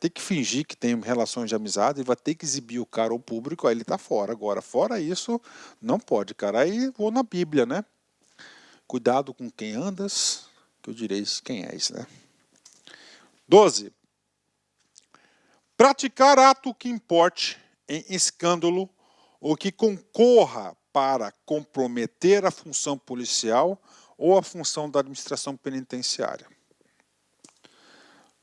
que fingir que tem relações de amizade, ele vai ter que exibir o cara ao público, aí ele está fora. Agora, fora isso, não pode, cara. Aí vou na Bíblia, né? Cuidado com quem andas, que eu direis quem és, né? 12. Praticar ato que importe em escândalo ou que concorra para comprometer a função policial ou a função da administração penitenciária.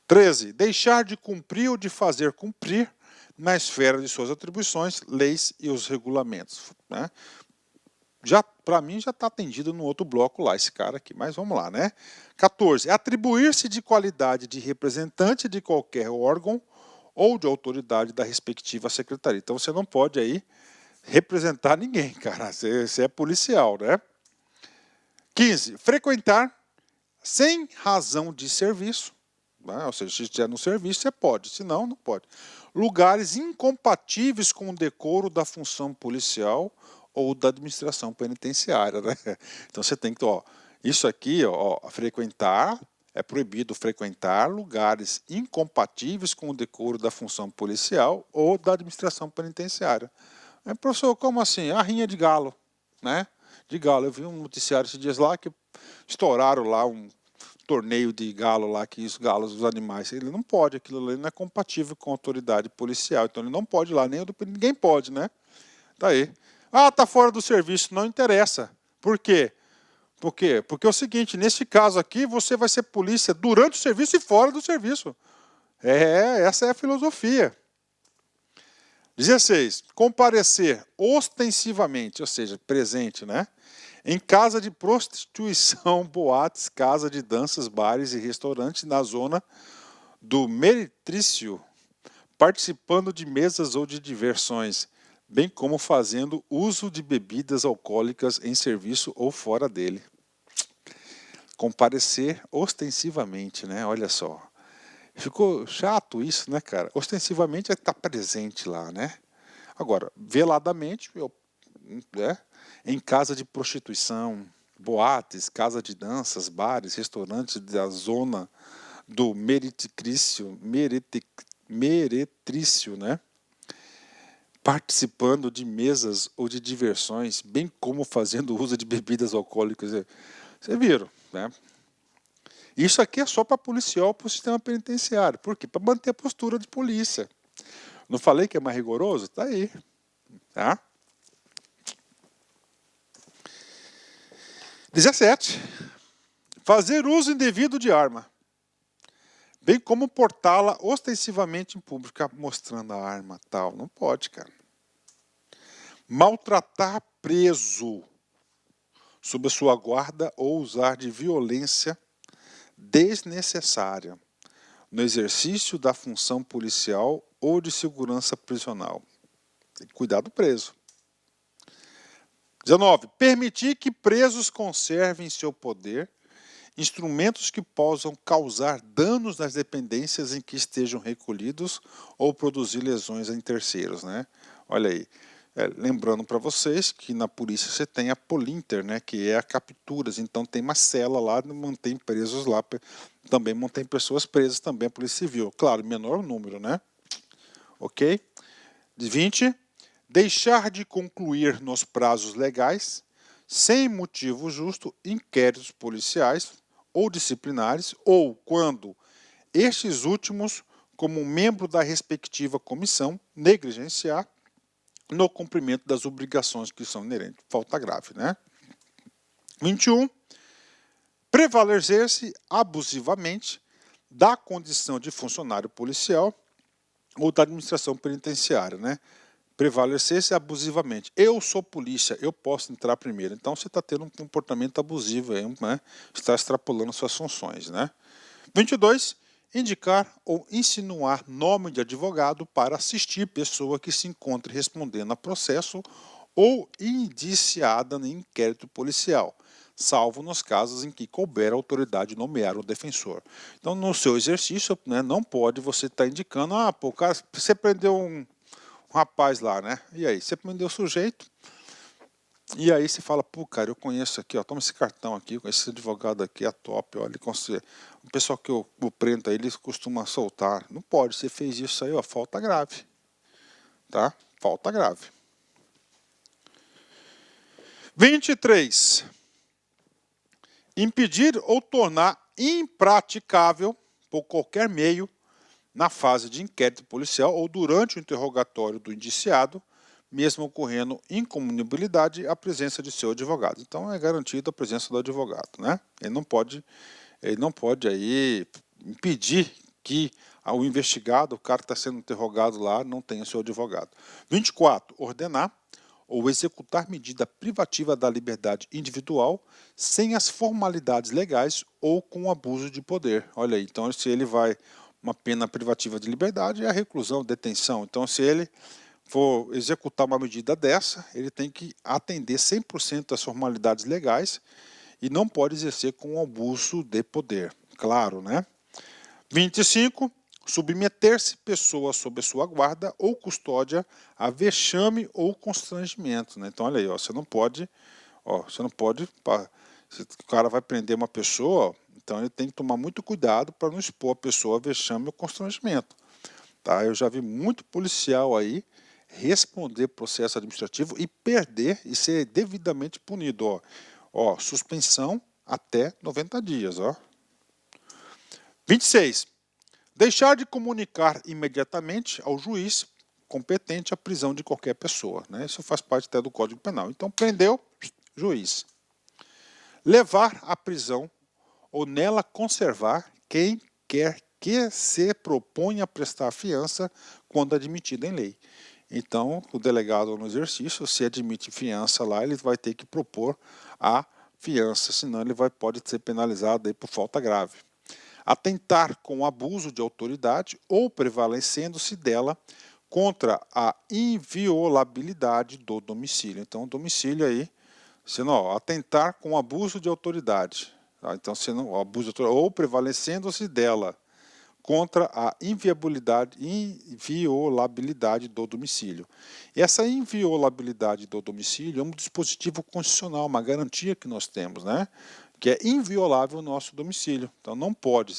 13. Deixar de cumprir ou de fazer cumprir, na esfera de suas atribuições, leis e os regulamentos, né? Para mim já está atendido no outro bloco lá, esse cara aqui, mas vamos lá, né? 14. Atribuir-se de qualidade de representante de qualquer órgão ou de autoridade da respectiva secretaria. Então você não pode aí representar ninguém, cara. Você é policial, né? 15. Frequentar sem razão de serviço, né? Ou seja, se estiver no serviço, você pode, senão não pode. Lugares incompatíveis com o decoro da função policial ou da administração penitenciária, né? Então você tem que, ó, isso aqui, ó, frequentar, é proibido frequentar lugares incompatíveis com o decoro da função policial ou da administração penitenciária. Aí, professor, como assim? A rinha de galo, né? De galo. Eu vi um noticiário esses dias lá que estouraram lá um torneio de galo lá, que os galos, os animais, ele não pode, aquilo ali não é compatível com a autoridade policial, então ele não pode ir lá, nem ninguém pode, né? Tá aí. Ah, tá fora do serviço, não interessa. Por quê? Por quê? Porque é o seguinte, nesse caso aqui, você vai ser polícia durante o serviço e fora do serviço. Essa é a filosofia. 16. Comparecer ostensivamente, ou seja, presente, né? Em casa de prostituição, boates, casa de danças, bares e restaurantes na zona do meretrício, participando de mesas ou de diversões, bem como fazendo uso de bebidas alcoólicas em serviço ou fora dele. Comparecer ostensivamente, né? Olha só. Ficou chato isso, né, cara? Ostensivamente é estar presente lá, né? Agora, veladamente, né? Em casa de prostituição, boates, casa de danças, bares, restaurantes da zona do meretrício, né? Participando de mesas ou de diversões, bem como fazendo uso de bebidas alcoólicas. Vocês viram, né? Isso aqui é só para policial, para o sistema penitenciário. Por quê? Para manter a postura de polícia. Não falei que é mais rigoroso? Tá aí. Tá? 17. Fazer uso indevido de arma, bem como portá-la ostensivamente em público, ficar mostrando a arma tal. Não pode, cara. Maltratar preso sob a sua guarda ou usar de violência desnecessária no exercício da função policial ou de segurança prisional. Tem que cuidar do preso. 19. Permitir que presos conservem em seu poder instrumentos que possam causar danos nas dependências em que estejam recolhidos ou produzir lesões em terceiros, né? Olha aí. Lembrando para vocês que na polícia você tem a polinter, né, que é a capturas, então tem uma cela lá, mantém presos lá, também mantém pessoas presas também a Polícia Civil, claro, menor número, né? Ok? 20. Deixar de concluir nos prazos legais, sem motivo justo, inquéritos policiais ou disciplinares, ou quando estes últimos, como membro da respectiva comissão, negligenciar no cumprimento das obrigações que são inerentes. Falta grave, né? 21. Prevalecer-se abusivamente da condição de funcionário policial ou da administração penitenciária, né? Prevalecer-se abusivamente. Eu sou polícia, eu posso entrar primeiro. Então você está tendo um comportamento abusivo, aí, né? Está extrapolando suas funções, né? 22. Indicar ou insinuar nome de advogado para assistir pessoa que se encontre respondendo a processo ou indiciada em inquérito policial, salvo nos casos em que couber a autoridade nomear o defensor. Então, no seu exercício, né, não pode você estar indicando, pô, cara, você prendeu um rapaz lá, né? E aí, você prendeu o sujeito, e aí você fala, pô, cara, eu conheço aqui, ó, toma esse cartão aqui, esse advogado aqui é top, ó, ele consegue. O pessoal que eu prendo aí, eles costumam soltar. Não pode, você fez isso aí, ó, falta grave. Tá? Falta grave. 23. Impedir ou tornar impraticável, por qualquer meio, na fase de inquérito policial ou durante o interrogatório do indiciado, mesmo ocorrendo incomunicabilidade, a presença de seu advogado. Então é garantida a presença do advogado, né? Ele não pode aí impedir que o investigado, o cara que está sendo interrogado lá, não tenha seu advogado. 24. Ordenar ou executar medida privativa da liberdade individual sem as formalidades legais ou com abuso de poder. Olha aí, então se ele vai uma pena privativa de liberdade é a reclusão, detenção. Então se ele for executar uma medida dessa, ele tem que atender 100% às formalidades legais e não pode exercer com abuso de poder. Claro, né? 25. Submeter-se pessoa sob sua guarda ou custódia a vexame ou constrangimento, né? Então, olha aí, ó, você não pode, se o cara vai prender uma pessoa, então ele tem que tomar muito cuidado para não expor a pessoa a vexame ou constrangimento. Tá? Eu já vi muito policial aí responder processo administrativo e perder e ser devidamente punido. Ó, suspensão até 90 dias. Ó. 26. Deixar de comunicar imediatamente ao juiz competente a prisão de qualquer pessoa. Né? Isso faz parte até do Código Penal. Então, prendeu, juiz. Levar à prisão ou nela conservar quem quer que se proponha a prestar fiança quando admitido em lei. Então, o delegado no exercício, se admite fiança lá, ele vai ter que propor a fiança, senão ele pode ser penalizado aí por falta grave. Atentar com abuso de autoridade ou prevalecendo-se dela contra a inviolabilidade do domicílio. Então, o domicílio aí, atentar com abuso de autoridade. Tá? Então, abuso de autoridade, ou prevalecendo-se dela contra a inviolabilidade do domicílio. E essa inviolabilidade do domicílio é um dispositivo constitucional, uma garantia que nós temos, né? Que é inviolável o nosso domicílio. Então não pode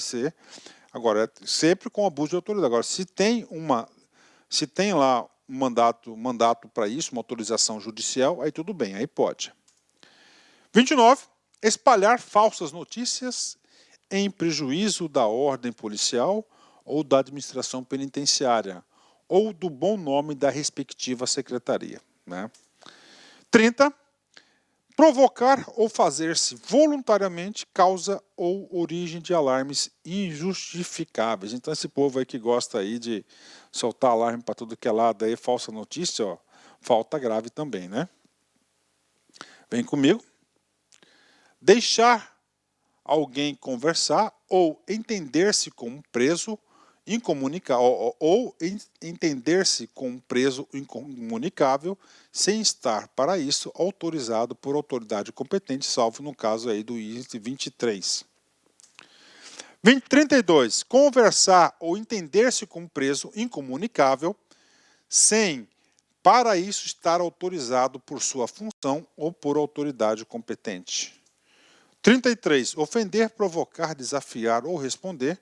ser. Agora, sempre com abuso de autoridade. Agora, se tem lá um mandato para isso, uma autorização judicial, aí tudo bem, aí pode. 29. Espalhar falsas notícias em prejuízo da ordem policial ou da administração penitenciária, ou do bom nome da respectiva secretaria, né? 30. Provocar ou fazer-se voluntariamente causa ou origem de alarmes injustificáveis. Então esse povo aí que gosta aí de soltar alarme para tudo que é lado aí, falsa notícia, ó, falta grave também, né? Vem comigo. Deixar alguém conversar ou entender-se como preso incomunicável ou entender-se como preso incomunicável sem estar para isso autorizado por autoridade competente, salvo no caso aí do item 23. 32. Conversar ou entender-se como preso incomunicável sem para isso estar autorizado por sua função ou por autoridade competente. 33. Ofender, provocar, desafiar ou responder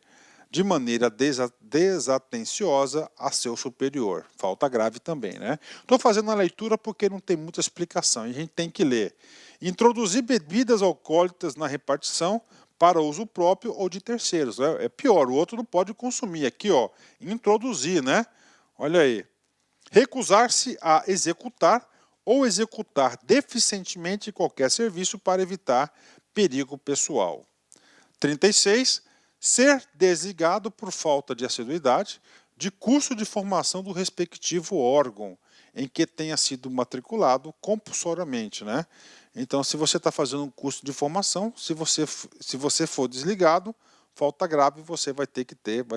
de maneira desatenciosa a seu superior. Falta grave também, né? Estou fazendo a leitura porque não tem muita explicação, a gente tem que ler. Introduzir bebidas alcoólicas na repartição para uso próprio ou de terceiros. É pior, o outro não pode consumir. Aqui, ó, introduzir, né? Olha aí. Recusar-se a executar ou executar deficientemente qualquer serviço para evitar perigo pessoal. 36. Ser desligado por falta de assiduidade de curso de formação do respectivo órgão em que tenha sido matriculado compulsoriamente, né? Então, se você está fazendo um curso de formação, se você for desligado, falta grave, você vai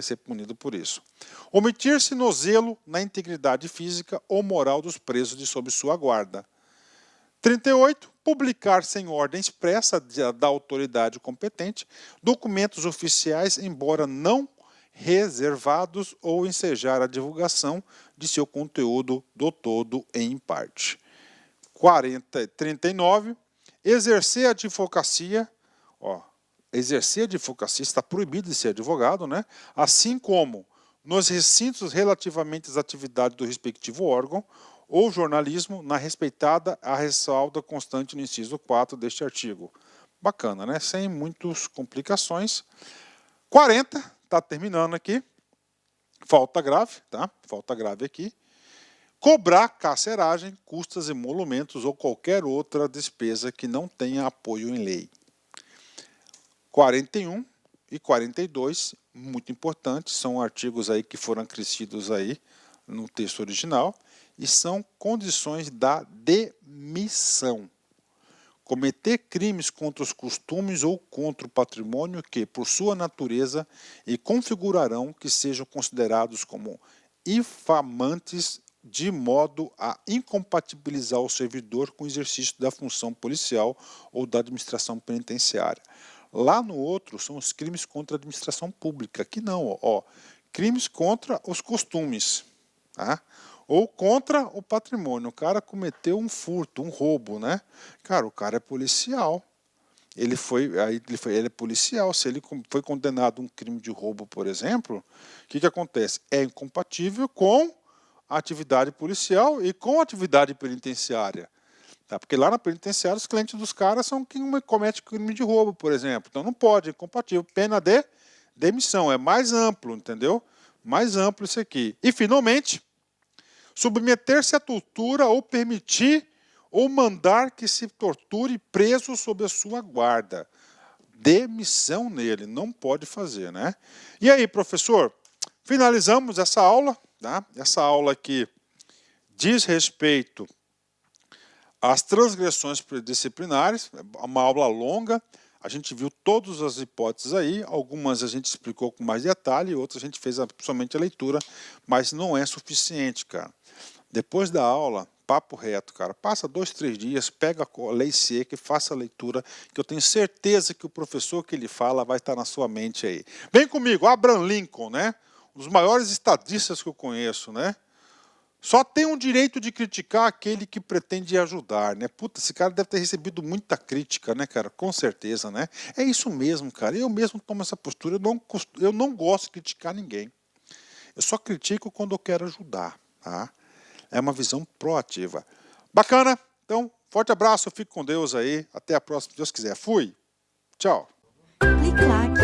ser punido por isso. Omitir-se no zelo na integridade física ou moral dos presos de sob sua guarda. 38. Publicar sem ordem expressa da autoridade competente documentos oficiais, embora não reservados, ou ensejar a divulgação de seu conteúdo do todo em parte. 39. Exercer a advocacia. Exercer a advocacia está proibido de ser advogado, né? Assim como nos recintos relativamente às atividades do respectivo órgão, ou jornalismo, na respeitada a ressalva constante no inciso 4 deste artigo. Bacana, né? Sem muitas complicações. 40, está terminando aqui. Falta grave, tá? Falta grave aqui. Cobrar carceragem, custas, emolumentos ou qualquer outra despesa que não tenha apoio em lei. 41 e 42, muito importantes, são artigos aí que foram acrescidos aí no texto original. E são condições da demissão. Cometer crimes contra os costumes ou contra o patrimônio que, por sua natureza, e configurarão que sejam considerados como infamantes de modo a incompatibilizar o servidor com o exercício da função policial ou da administração penitenciária. Lá no outro são os crimes contra a administração pública. Aqui não, ó, crimes contra os costumes, tá? Ou contra o patrimônio. O cara cometeu um furto, um roubo, né? Cara, o cara é policial. Ele é policial. Se ele foi condenado a um crime de roubo, por exemplo, o que acontece? É incompatível com a atividade policial e com a atividade penitenciária. Tá? Porque lá na penitenciária os clientes dos caras são quem comete crime de roubo, por exemplo. Então não pode, é incompatível. Pena de demissão. É mais amplo, entendeu? Mais amplo isso aqui. E, finalmente, submeter-se à tortura ou permitir ou mandar que se torture preso sob a sua guarda. Demissão nele, não pode fazer, né? E aí, professor, finalizamos essa aula, tá? Essa aula aqui diz respeito às transgressões disciplinares, uma aula longa. A gente viu todas as hipóteses aí, algumas a gente explicou com mais detalhe, outras a gente fez somente a leitura, mas não é suficiente, cara. Depois da aula, papo reto, cara. Passa 2, 3 dias, pega a lei seca e faça a leitura, que eu tenho certeza que o professor que ele fala vai estar na sua mente aí. Vem comigo, Abraham Lincoln, né? Um dos maiores estadistas que eu conheço, né? Só tem o direito de criticar aquele que pretende ajudar, né? Puta, esse cara deve ter recebido muita crítica, né, cara? Com certeza, né? É isso mesmo, cara. Eu mesmo tomo essa postura. Eu não gosto de criticar ninguém. Eu só critico quando eu quero ajudar, tá? É uma visão proativa. Bacana? Então, forte abraço, fique com Deus aí. Até a próxima, se Deus quiser. Fui. Tchau. Clic-clac.